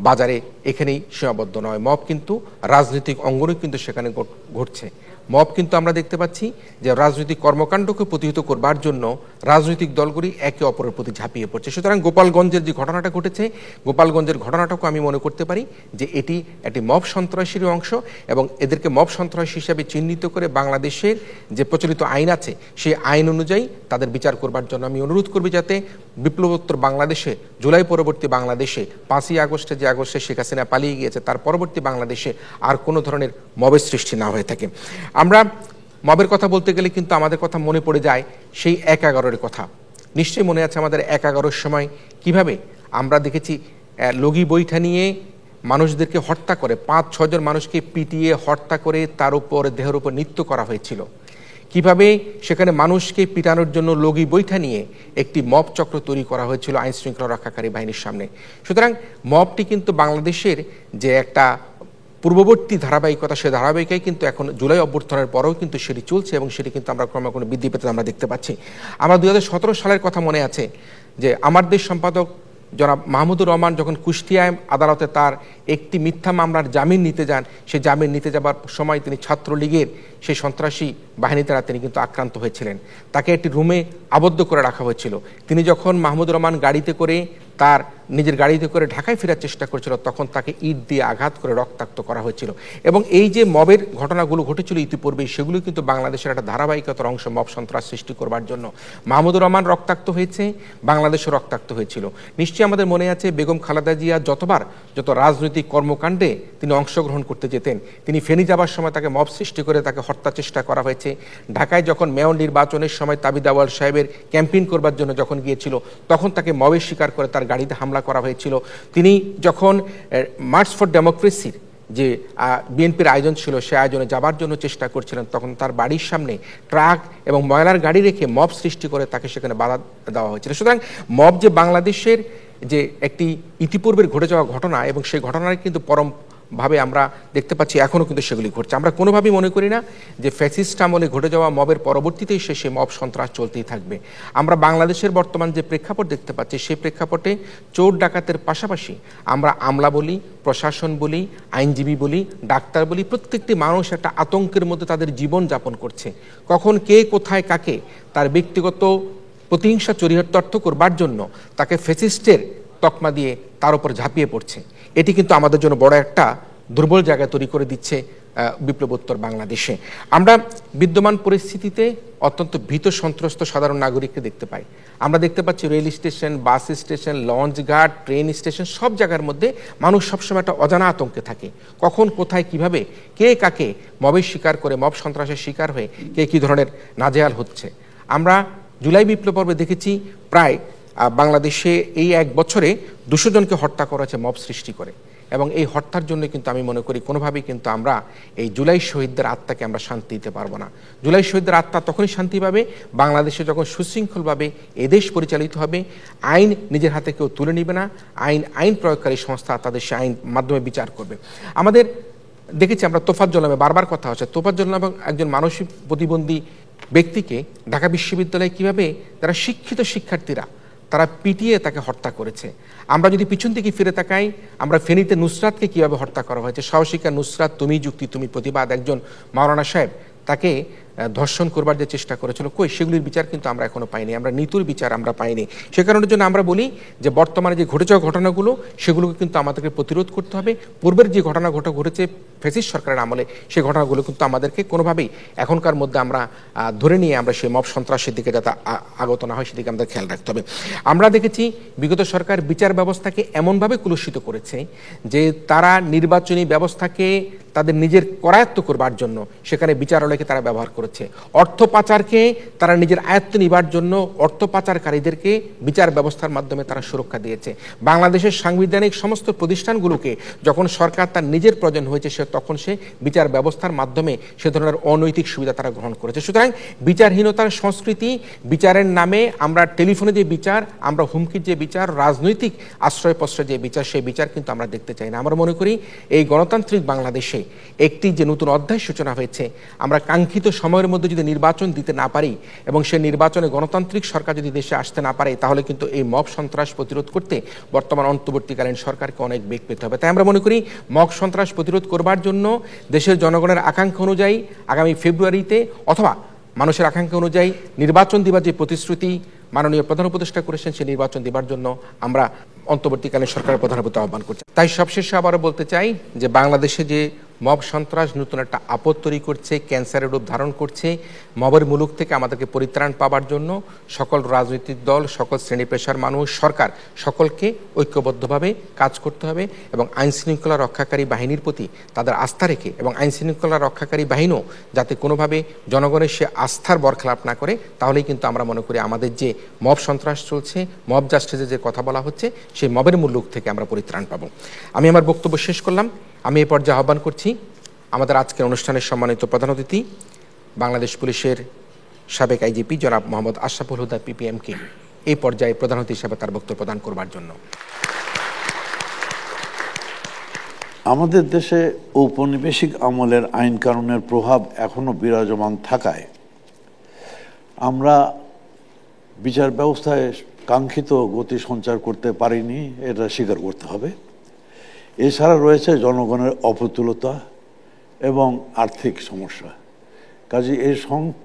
বাজারে এখানেই সীমাবদ্ধ নয়। মব কিন্তু রাজনৈতিক অঙ্গনেও কিন্তু সেখানে ঘটছে। মব কিন্তু আমরা দেখতে পাচ্ছি যে রাজনৈতিক কর্মকাণ্ডকে প্রতিহত করবার জন্য রাজনৈতিক দলগুলি একে অপরের প্রতি ঝাঁপিয়ে পড়ছে। সুতরাং গোপালগঞ্জের যে ঘটনাটা ঘটেছে, গোপালগঞ্জের ঘটনাটাকে আমি মনে করতে পারি যে এটি একটি মব সন্ত্রাসেরই অংশ, এবং এদেরকে মব সন্ত্রাসী হিসাবে চিহ্নিত করে বাংলাদেশের যে প্রচলিত আইন আছে সেই আইন অনুযায়ী তাদের বিচার করবার জন্য আমি অনুরোধ করবি, যাতে বিপ্লবোত্তর বাংলাদেশে, জুলাই পরবর্তী বাংলাদেশে, 5ই আগস্টে যে আগস্টে শেখ হাসিনা পালিয়ে গিয়েছে, তার পরবর্তী বাংলাদেশে আর কোনো ধরনের মবের সৃষ্টি না হয়ে থাকে। আমরা মবের কথা বলতে গেলে কিন্তু আমাদের কথা মনে পড়ে যায় সেই 1/11-এর কথা। নিশ্চয়ই মনে আছে আমাদের 1/11-র সময় কিভাবে আমরা দেখেছি লগি বৈঠা নিয়ে মানুষদেরকে হত্যা করে, 5-6 জন মানুষকে পিটিয়ে হত্যা করে তার উপর, দেহের উপর নৃত্য করা হয়েছিল। কিভাবে সেখানে মানুষকে পিটানোর জন্য লগি বৈঠা নিয়ে একটি মব চক্র তৈরি করা হয়েছিল আইন শৃঙ্খলা রক্ষাকারী বাহিনীর সামনে। সুতরাং মবটি কিন্তু বাংলাদেশের যে একটা পূর্ববর্তী ধারাবাহিকতা, সে ধারাবাহিকায় কিন্তু এখন জুলাই অভ্যুত্থানের পরেও কিন্তু সেটি চলছে, এবং সেটি কিন্তু আমরা ক্রমান্বয়ে বৃদ্ধি পেতে আমরা দেখতে পাচ্ছি। আমার 2017 সালের কথা মনে আছে যে আমার দেশ সম্পাদক জনাব মাহমুদুর রহমান যখন কুষ্টিয়ায় আদালতে তার একটি মিথ্যা মামলার জামিন নিতে যান, সেই জামিন নিতে যাবার সময় তিনি ছাত্রলীগের সেই সন্ত্রাসী বাহিনী দ্বারা তিনি কিন্তু আক্রান্ত হয়েছিলেন। তাকে একটি রুমে আবদ্ধ করে রাখা হয়েছিল। তিনি যখন মাহমুদুর রহমান গাড়িতে করে, তার নিজের গাড়িতে করে ঢাকায় ফেরার চেষ্টা করেছিল, তখন তাকে ইট দিয়ে আঘাত করে রক্তাক্ত করা হয়েছিল। এবং এই যে মবের ঘটনাগুলো ঘটেছিল ইতিপূর্বে, সেগুলো কিন্তু বাংলাদেশের একটা ধারাবাহিকতার অংশ। মব সন্ত্রাস সৃষ্টি করবার জন্য মাহমুদুর রহমান রক্তাক্ত হয়েছে, বাংলাদেশও রক্তাক্ত হয়েছিল। নিশ্চয়ই আমাদের মনে আছে বেগম খালেদা জিয়া যত রাজনৈতিক কর্মকাণ্ডে তিনি অংশগ্রহণ করতে যেতেন, তিনি ফেনী যাবার সময় তাকে মব সৃষ্টি করে তাকে হত্যার চেষ্টা করা হয়েছে। ঢাকায় যখন মেয়র নির্বাচনের সময় তাবিদ আউয়াল সাহেবের ক্যাম্পেইন করবার জন্য যখন গিয়েছিল, তখন তাকে মবের শিকার করে তার গাড়িতে হামলা করা হয়েছিল। তিনি যখন মার্চ ফর ডেমোক্রেসির যে বিএনপির আয়োজন ছিল, সে আয়োজনে যাবার জন্য চেষ্টা করছিলেন, তখন তার বাড়ির সামনে ট্রাক এবং ময়লার গাড়ি রেখে মব সৃষ্টি করে তাকে সেখানে বাধা দেওয়া হয়েছিল। সুতরাং মব যে বাংলাদেশের যে একটি ইতিপূর্বের ঘটে যাওয়া ঘটনা, এবং সেই ঘটনার কিন্তু পরমভাবে আমরা দেখতে পাচ্ছি এখনও কিন্তু সেগুলি ঘটছে। আমরা কোনোভাবেই মনে করি না যে ফ্যাসিস্ট আমলে ঘটে যাওয়া মবের পরবর্তীতেই সে মব সন্ত্রাস চলতেই থাকবে। আমরা বাংলাদেশের বর্তমান যে প্রেক্ষাপট দেখতে পাচ্ছি, সেই প্রেক্ষাপটে চোর ডাকাতের পাশাপাশি আমরা আমলা বলি, প্রশাসন বলি, আইনজীবী বলি, ডাক্তার বলি, প্রত্যেকটি মানুষ একটা আতঙ্কের মধ্যে তাদের জীবন যাপন করছে। কখন কে কোথায় কাকে তার ব্যক্তিগত প্রতিহিংসা চরিতার্থ করবার জন্য তাকে ফ্যাসিস্টের তকমা দিয়ে তার উপর ঝাঁপিয়ে পড়ছে। এটি কিন্তু আমাদের জন্য বড় একটা দুর্বল জায়গা তৈরি করে দিচ্ছে বিপ্লবোত্তর বাংলাদেশে। আমরা বিদ্যমান পরিস্থিতিতে অত্যন্ত ভীত সন্ত্রস্ত সাধারণ নাগরিককে দেখতে পাই। আমরা দেখতে পাচ্ছি rail station, bus station, launch ঘাট, ট্রেন স্টেশন, সব জায়গার মধ্যে মানুষ সবসময় একটা অজানা আতঙ্কে থাকে। কখন কোথায় কিভাবে কে কাকে মবের শিকার করে, মব সন্ত্রাসের শিকার হয়ে কে কী ধরনের নাজেহাল হচ্ছে। আমরা জুলাই বিপ্লব পর্বে দেখেছি প্রায় বাংলাদেশে এই 1 বছরে 200 জনকে হত্যা করা হয়েছে মব সৃষ্টি করে, এবং এই হত্যার জন্য কিন্তু আমি মনে করি কোনোভাবেই কিন্তু আমরা এই জুলাই শহীদদের আত্মাকে আমরা শান্তি দিতে পারবো না। জুলাই শহীদদের আত্মা তখনই শান্তি পাবে বাংলাদেশে যখন সুশৃঙ্খলভাবে এদেশ পরিচালিত হবে, আইন নিজের হাতে কেউ তুলে নিবে না, আইন প্রয়োগকারী সংস্থা তাদের সে আইন মাধ্যমে বিচার করবে। আমাদের দেখেছি আমরা তোফাজ্জল নামে বারবার কথা হচ্ছে, তোফাজ্জল নামে একজন মানসিক প্রতিবন্ধী ব্যক্তিকে ঢাকা বিশ্ববিদ্যালয়ে কিভাবে তারা শিক্ষিত শিক্ষার্থীরা তারা পিটিয়ে তাকে হত্যা করেছে। আমরা যদি পিছন থেকে ফিরে তাকাই, আমরা ফেনীতে নুসরাতকে কিভাবে হত্যা করা হয়েছে। সহশিক্ষা নুসরাত, তুমি যুক্তি তুমি প্রতিবাদ, একজন মাওলানা সাহেব তাকে ধর্ষণ করবার যে চেষ্টা করেছিল, কই সেগুলির বিচার কিন্তু আমরা এখনো পাইনি, আমরা নিতুর বিচার আমরা পাইনি। সে কারণের জন্য আমরা বলি যে বর্তমানে যে ঘটে যাওয়া ঘটনাগুলো সেগুলোকে কিন্তু আমাদেরকে প্রতিরোধ করতে হবে। পূর্বের যে ঘটনা ঘটেছে ফ্যাসিস্ট সরকারের আমলে, সেই ঘটনাগুলো কিন্তু আমাদেরকে কোনোভাবেই এখনকার মধ্যে আমরা ধরে নিয়ে আমরা সেই মব সন্ত্রাসের দিকে যাতে আগত না হয় সেদিকে আমাদের খেয়াল রাখতে হবে। আমরা দেখেছি বিগত সরকার বিচার ব্যবস্থাকে এমনভাবে কলুষিত করেছে যে তারা নির্বাচনী ব্যবস্থাকে তাদের নিজের করায়ত্ত করবার জন্য সেখানে বিচারালয়কে তারা ব্যবহার করেছে। অর্থ পাচারকে তারা নিজের আয়ত্ত নিবার জন্য অর্থ পাচারকারীদেরকে বিচার ব্যবস্থার মাধ্যমে তারা সুরক্ষা দিয়েছে। বাংলাদেশের সাংবিধানিক সমস্ত প্রতিষ্ঠানগুলোকে যখন সরকার তার নিজের প্রয়োজন হয়েছে তখন সে বিচার ব্যবস্থার মাধ্যমে সে ধরনের অনৈতিক সুবিধা তারা গ্রহণ করেছে। সুতরাং বিচারহীনতার সংস্কৃতি, বিচারের নামে আমরা টেলিফোনে যে বিচার, আমরা হুমকির যে বিচার, রাজনৈতিক আশ্রয় প্রশ্রয় যে বিচার, সেই বিচার কিন্তু আমরা দেখতে চাই না। আমরা মনে করি এই গণতান্ত্রিক বাংলাদেশে একটি যে নতুন অধ্যায় সূচনা হয়েছে, আমরা কাঙ্ক্ষিত সময়ের মধ্যে যদি নির্বাচন দিতে না পারি এবং সে নির্বাচনে গণতান্ত্রিক সরকার যদি দেশে আসতে না পারে, তাহলে কিন্তু এই মব সন্ত্রাস প্রতিরোধ করতে বর্তমান অন্তর্বর্তীকালীন সরকারকে অনেক বেগ পেতে হবে। তাই আমরা মনে করি মব সন্ত্রাস প্রতিরোধ করবার জন্য দেশের জনগণের আকাঙ্ক্ষা অনুযায়ী আগামী ফেব্রুয়ারিতে অথবা মানুষের আকাঙ্ক্ষা অনুযায়ী নির্বাচন দিবার যে প্রতিশ্রুতি মাননীয় প্রধান উপদেষ্টা করেছেন, সেই নির্বাচন দিবার জন্য আমরা অন্তর্বর্তীকালীন সরকারের প্রধানের প্রতি আহ্বান করছি। তাই সবশেষে আবারও বলতে চাই যে বাংলাদেশে যে মব সন্ত্রাস নতুন একটা আপদ তৈরি করছে, ক্যান্সারের রূপ ধারণ করছে, মবের মুলুক থেকে আমাদেরকে পরিত্রাণ পাবার জন্য সকল রাজনৈতিক দল, সকল শ্রেণী পেশার মানুষ, সরকার সকলকে ঐক্যবদ্ধভাবে কাজ করতে হবে এবং আইন শৃঙ্খলা রক্ষাকারী বাহিনীর প্রতি তাদের আস্থা রেখে এবং আইন শৃঙ্খলা রক্ষাকারী বাহিনীও যাতে কোনোভাবে জনগণের সে আস্থার বরখেলাপ না করে, তাহলেই কিন্তু আমরা মনে করি আমাদের যে মব সন্ত্রাস চলছে, মব জাস্টিসে যে কথা বলা হচ্ছে, সেই মবের মুলুক থেকে আমরা পরিত্রাণ পাবো। আমি আমার বক্তব্য শেষ করলাম। আমি এই পর্যায়ে আহ্বান করছি আমাদের আজকের অনুষ্ঠানের সম্মানিত প্রধান অতিথি বাংলাদেশ পুলিশের সাবেক আইজিপি জনাব মোহাম্মদ আশরাফুল হুদা পিপিএমকে এই পর্যায়ে প্রধান অতিথি হিসেবে তার বক্তব্য প্রদান করবার জন্য। আমাদের দেশে ঔপনিবেশিক আমলের আইন কানুনের প্রভাব এখনো বিরাজমান থাকায় আমরা বিচার ব্যবস্থায় কাঙ্ক্ষিত গতি সঞ্চার করতে পারিনি, এটা স্বীকার করতে হবে। এছাড়া রয়েছে জনগণের অপ্রতুলতা এবং আর্থিক সমস্যা। কাজে এই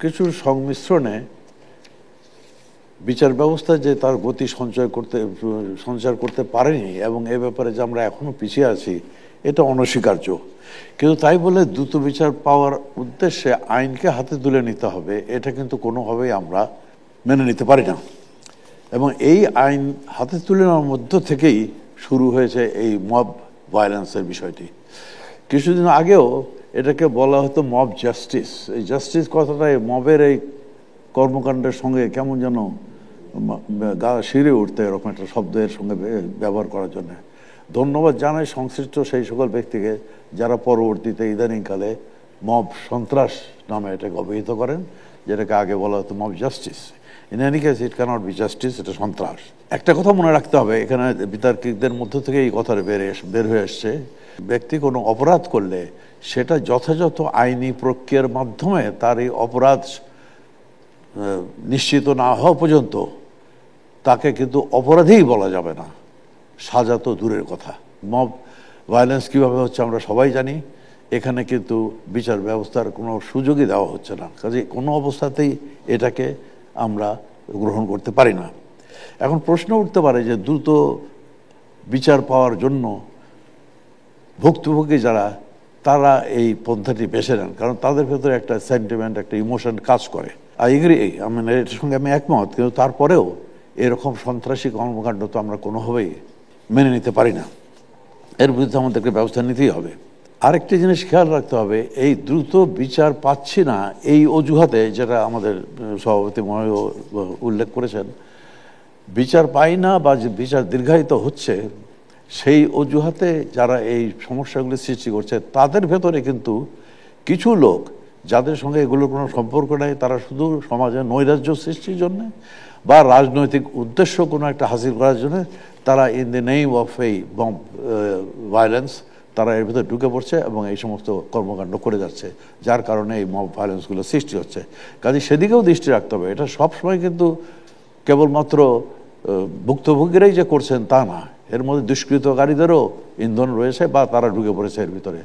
কিছুর সংমিশ্রণে বিচার ব্যবস্থা যে তার গতি সঞ্চার করতে পারেনি এবং এ ব্যাপারে যে আমরা এখনো পিছিয়ে আছি, এটা অনস্বীকার্য। কিন্তু তাই বলে দ্রুত বিচার পাওয়ার উদ্দেশ্যে আইনকে হাতে তুলে নিতে হবে, এটা কিন্তু কোনোভাবেই আমরা মেনে নিতে পারি না। এবং এই আইন হাতে তুলে নেওয়ার মধ্য থেকেই শুরু হয়েছে এই মব ভায়োলেন্সের বিষয়টি। কিছুদিন আগেও এটাকে বলা হতো মব জাস্টিস। এই জাস্টিস কথাটা এই মবের এই কর্মকাণ্ডের সঙ্গে কেমন যেন গা শিরে উঠতে, এরকম একটা শব্দের সঙ্গে ব্যবহার করার জন্য ধন্যবাদ জানাই সংশ্লিষ্ট সেই সকল ব্যক্তিকে যারা পরবর্তীতে ইদানিংকালে মব সন্ত্রাস নামে এটাকে অভিহিত করেন, যেটাকে আগে বলা হতো mob justice. In any case it cannot be justice, এটা সন্ত্রাস। একটা কথা মনে রাখতে হবে, এখানে বিতার্কিকদের মধ্য থেকে এই কথাটা বের হয়ে আসছে, ব্যক্তি কোনো অপরাধ করলে সেটা যথাযথ আইনি প্রক্রিয়ার মাধ্যমে তার এই অপরাধ নিশ্চিত না হওয়া পর্যন্ত তাকে কিন্তু অপরাধীই বলা যাবে না, সাজা তো দূরের কথা। মব ভায়োলেন্স কীভাবে হচ্ছে আমরা সবাই জানি। এখানে কিন্তু বিচার ব্যবস্থার কোনো সুযোগই দেওয়া হচ্ছে না, কাজে কোনো অবস্থাতেই এটাকে আমরা গ্রহণ করতে পারি না। এখন প্রশ্ন উঠতে পারে যে দ্রুত বিচার পাওয়ার জন্য ভুক্তভোগী যারা, তারা এই পন্থাটি বেছে নেন, কারণ তাদের ভেতরে একটা সেন্টিমেন্ট, একটা ইমোশন কাজ করে। আই এগ্রি, এটার সঙ্গে আমি একমত, কিন্তু তারপরেও এরকম সন্ত্রাসী কর্মকাণ্ড তো আমরা কোনোভাবেই মেনে নিতে পারি না, এর বিরুদ্ধে আমাদেরকে ব্যবস্থা নিতেই হবে। আরেকটি জিনিস খেয়াল রাখতে হবে, এই দ্রুত বিচার পাচ্ছি না এই অজুহাতে, যেটা আমাদের সভাপতি মহোদয় উল্লেখ করেছেন, বিচার পাই না বা যে বিচার দীর্ঘায়িত হচ্ছে, সেই অজুহাতে যারা এই সমস্যাগুলি সৃষ্টি করছে তাদের ভেতরে কিন্তু কিছু লোক যাদের সঙ্গে এগুলোর কোনো সম্পর্ক নেই, তারা শুধু সমাজে নৈরাজ্য সৃষ্টির জন্য বা রাজনৈতিক উদ্দেশ্য কোনো একটা হাসিল করার জন্য তারা ইন দ্য নেম অফ এই বম্ব ভায়োলেন্স তারা এর ভিতরে ঢুকে পড়ছে এবং এই সমস্ত কর্মকাণ্ড করে যাচ্ছে, যার কারণে এই মব ভায়োলেন্সগুলো সৃষ্টি হচ্ছে। কাজে সেদিকেও দৃষ্টি রাখতে হবে। এটা সবসময় কিন্তু কেবলমাত্র ভুক্তভোগীরাই যে করছেন তা না, এর মধ্যে দুষ্কৃতকারীদেরও ইন্ধন রয়েছে বা তারা ঢুকে পড়েছে এর ভিতরে।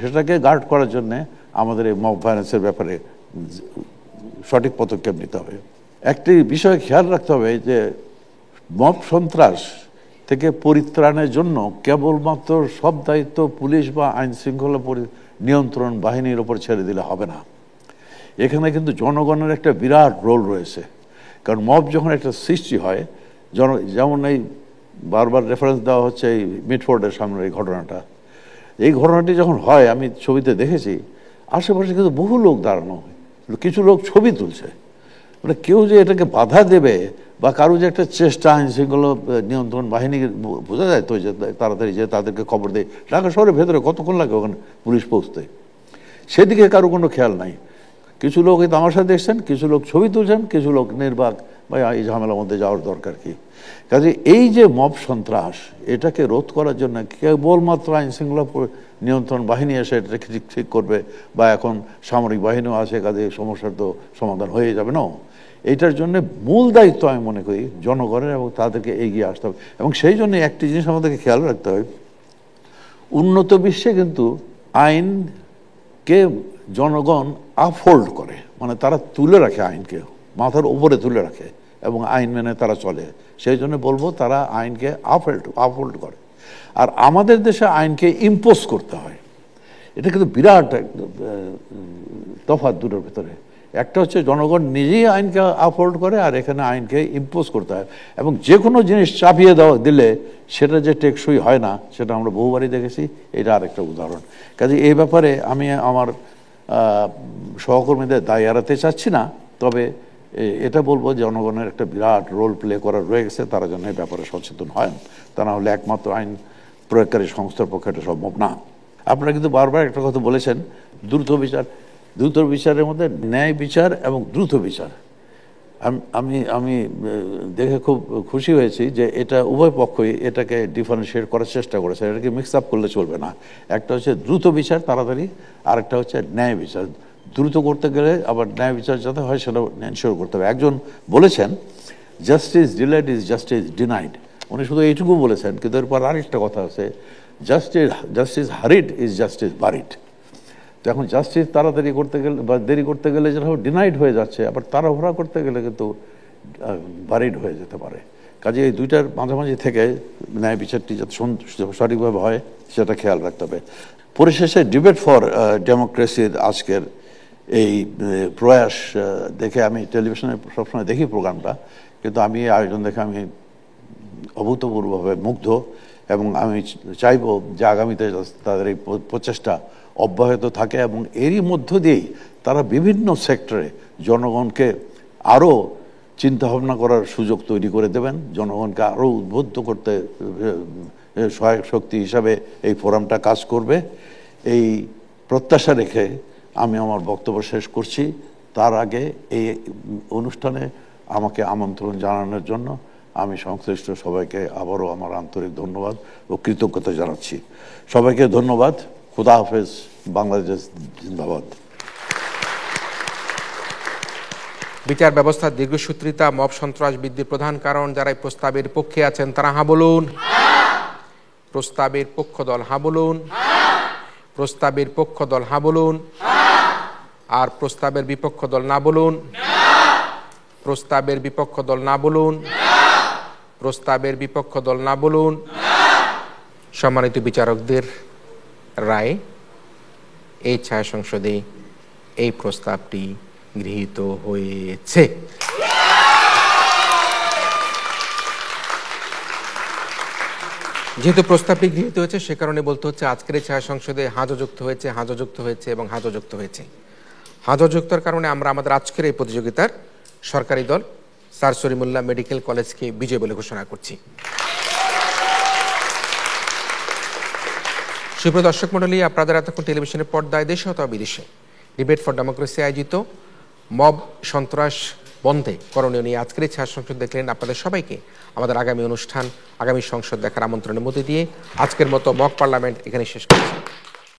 সেটাকে গার্ড করার জন্য আমাদের এই মব ভায়োলেন্সের ব্যাপারে সঠিক পদক্ষেপ নিতে হবে। একটি বিষয় খেয়াল রাখতে হবে যে মব সন্ত্রাস থেকে পরিত্রাণের জন্য কেবলমাত্র সব দায়িত্ব পুলিশ বা আইন শৃঙ্খলা নিয়ন্ত্রণ বাহিনীর ওপর ছেড়ে দিলে হবে না। এখানে কিন্তু জনগণের একটা বিরাট রোল রয়েছে। কারণ মব যখন একটা সৃষ্টি হয়, যেমন এই বারবার রেফারেন্স দেওয়া হচ্ছে এই মিডফোর্ডের সামনের এই ঘটনাটা, এই ঘটনাটি যখন হয় আমি ছবিতে দেখেছি, আশেপাশে কিন্তু বহু লোক দাঁড়ানো, কিছু লোক ছবি তুলছে। মানে কেউ যে এটাকে বাধা দেবে বা কারো যে একটা চেষ্টা আইন শৃঙ্খলা নিয়ন্ত্রণ বাহিনী, বোঝা যায় তো যে তাড়াতাড়ি যে তাদেরকে খবর দেয়। ঢাকা শহরের ভেতরে কতক্ষণ লাগে ওখানে পুলিশ পৌঁছতে, সেদিকে কারো কোনো খেয়াল নাই। কিছু লোক এই তামাশা দেখছেন, কিছু লোক ছবি তুলছেন, কিছু লোক নির্বাক বা এই ঝামেলার মধ্যে যাওয়ার দরকার কি। কাজে এই যে মব সন্ত্রাস, এটাকে রোধ করার জন্য কেবলমাত্র আইন শৃঙ্খলা নিয়ন্ত্রণ বাহিনী এসে এটা ঠিক করবে বা এখন সামরিক বাহিনীও আছে, কাজে সমস্যার তো সমাধান হয়ে যাবে না। এইটার জন্য মূল দায়িত্ব আমি মনে করি জনগণের, এবং তাদেরকে এগিয়ে আসতে হবে। এবং সেই জন্য একটি জিনিস আমাদেরকে খেয়াল রাখতে হবে, উন্নত বিশ্বে কিন্তু আইনকে জনগণ আপহোল্ড করে, মানে তারা তুলে রাখে, আইনকে মাথার উপরে তুলে রাখে এবং আইন মেনে তারা চলে। সেই জন্য বলবো তারা আইনকে আপহোল্ড করে। আর আমাদের দেশে আইনকে ইম্পোজ করতে হয়। এটা কিন্তু বিরাট তফাৎ দুটোর ভেতরে। একটা হচ্ছে জনগণ নিজেই আইনকে আপহোল্ড করে, আর এখানে আইনকে ইম্পোজ করতে হয়। এবং যে কোনো জিনিস চাপিয়ে দিলে সেটা যে টেকসই হয় না, সেটা আমরা বহুবারই দেখেছি। এটা আরেকটা উদাহরণ। কাজে এই ব্যাপারে আমি আমার সহকর্মীদের দায় এড়াতে চাচ্ছি না, তবে এটা বলবো জনগণের একটা বিরাট রোল প্লে করার রয়ে গেছে, তারা যেন এই ব্যাপারে সচেতন হয়। তা না হলে একমাত্র আইন প্রয়োগকারী সংস্থার পক্ষে এটা সম্ভব না। আপনারা কিন্তু বারবার একটা কথা বলেছেন, দ্রুত বিচার। দ্রুত বিচারের মধ্যে ন্যায় বিচার এবং দ্রুত বিচার, আমি দেখে খুব খুশি হয়েছি যে এটা উভয় পক্ষই এটাকে ডিফারেন্সিয়েট করার চেষ্টা করেছে। এটাকে মিক্স আপ করলে চলবে না। একটা হচ্ছে দ্রুত বিচার তাড়াতাড়ি, আরেকটা হচ্ছে ন্যায় বিচার। দ্রুত করতে গেলে আবার ন্যায় বিচার যাতে হয় সেটা এনশিওর করতে হবে। একজন বলেছেন justice delayed is justice denied. উনি শুধু এইটুকু বলেছেন, কিন্তু এরপর আরেকটা কথা আছে, জাস্টিস হারিড ইজ জাস্টিস বারিড। তো এখন জাস্টিস তাড়াতাড়ি করতে গেলে বা দেরি করতে গেলে যেটা ডিনাইড হয়ে যাচ্ছে, আবার তাড়াহুড়া করতে গেলে কিন্তু বারিড হয়ে যেতে পারে। কাজে এই দুইটার মাঝামাঝি থেকে ন্যায় বিচারটি যাতে সঠিকভাবে হয় সেটা খেয়াল রাখতে হবে। পরিশেষে ডিবেট ফর ডেমোক্রেসির আজকের এই প্রয়াস দেখে, আমি টেলিভিশনে সবসময় দেখি প্রোগ্রামটা, কিন্তু আমি এই আয়োজন দেখে আমি অভূতপূর্বভাবে মুগ্ধ। এবং আমি চাইব যে আগামীতে তাদের এই প্রচেষ্টা অব্যাহত থাকে এবং এরই মধ্য দিয়েই তারা বিভিন্ন সেক্টরে জনগণকে আরও চিন্তাভাবনা করার সুযোগ তৈরি করে দেবেন, জনগণকে আরও উদ্বুদ্ধ করতে সহায়ক শক্তি হিসাবে এই ফোরামটা কাজ করবে। এই প্রত্যাশা রেখে আমি আমার বক্তব্য শেষ করছি। তার আগে এই অনুষ্ঠানে আমাকে আমন্ত্রণ জানানোর জন্য আমি সংশ্লিষ্ট সবাইকে আবারও আমার আন্তরিক ধন্যবাদ ও কৃতজ্ঞতা জানাচ্ছি। সবাইকে ধন্যবাদ। খুদা হাফেজ। বাংলাদেশ জিন্দাবাদ। বিচার ব্যবস্থার দীর্ঘসূত্রিতা, মব সন্ত্রাস বৃদ্ধির প্রধান কারণ। যারা এই প্রস্তাবের পক্ষে আছেন তারা হা বলুন। প্রস্তাবের পক্ষ দল হা বলুন। প্রস্তাবের পক্ষ দল হা বলুন। আর প্রস্তাবের বিপক্ষ দল না বলুন। প্রস্তাবের বিপক্ষ দল না বলুন। প্রস্তাবের বিপক্ষ দল না বলুন। সম্মানিত বিচারকদের রায়, এই ছায়া সংসদে এই প্রস্তাবটি গৃহীত হয়েছে। যেহেতু প্রস্তাবটি গৃহীত হয়েছে, সে কারণে বলতে হচ্ছে আজকের এই ছায়া সংসদে হাজো যুক্ত হয়েছে, হাজো যুক্ত হয়েছে এবং হাজো যুক্ত হয়েছে। হাজো যুক্তর কারণে আমরা আমাদের আজকের এই প্রতিযোগিতার সরকারি দল স্যার সলিমুল্লাহ মেডিকেল কলেজকে বিজয় বলে ঘোষণা করছি। সুপ্রিয় দর্শক মণ্ডলী, আপনাদের এতক্ষণ টেলিভিশনের পর্দায় দেশে অথবা বিদেশে ডিবেট ফর ডেমোক্রেসি আয়োজিত মব সন্ত্রাস বন্ধে করণীয় নিয়ে আজকের এই ছায়া সংসদ দেখলেন। আপনাদের সবাইকে আমাদের আগামী অনুষ্ঠান, আগামী সংসদ দেখার আমন্ত্রণের মধ্যে দিয়ে আজকের মতো মক পার্লামেন্ট এখানে শেষ করছি।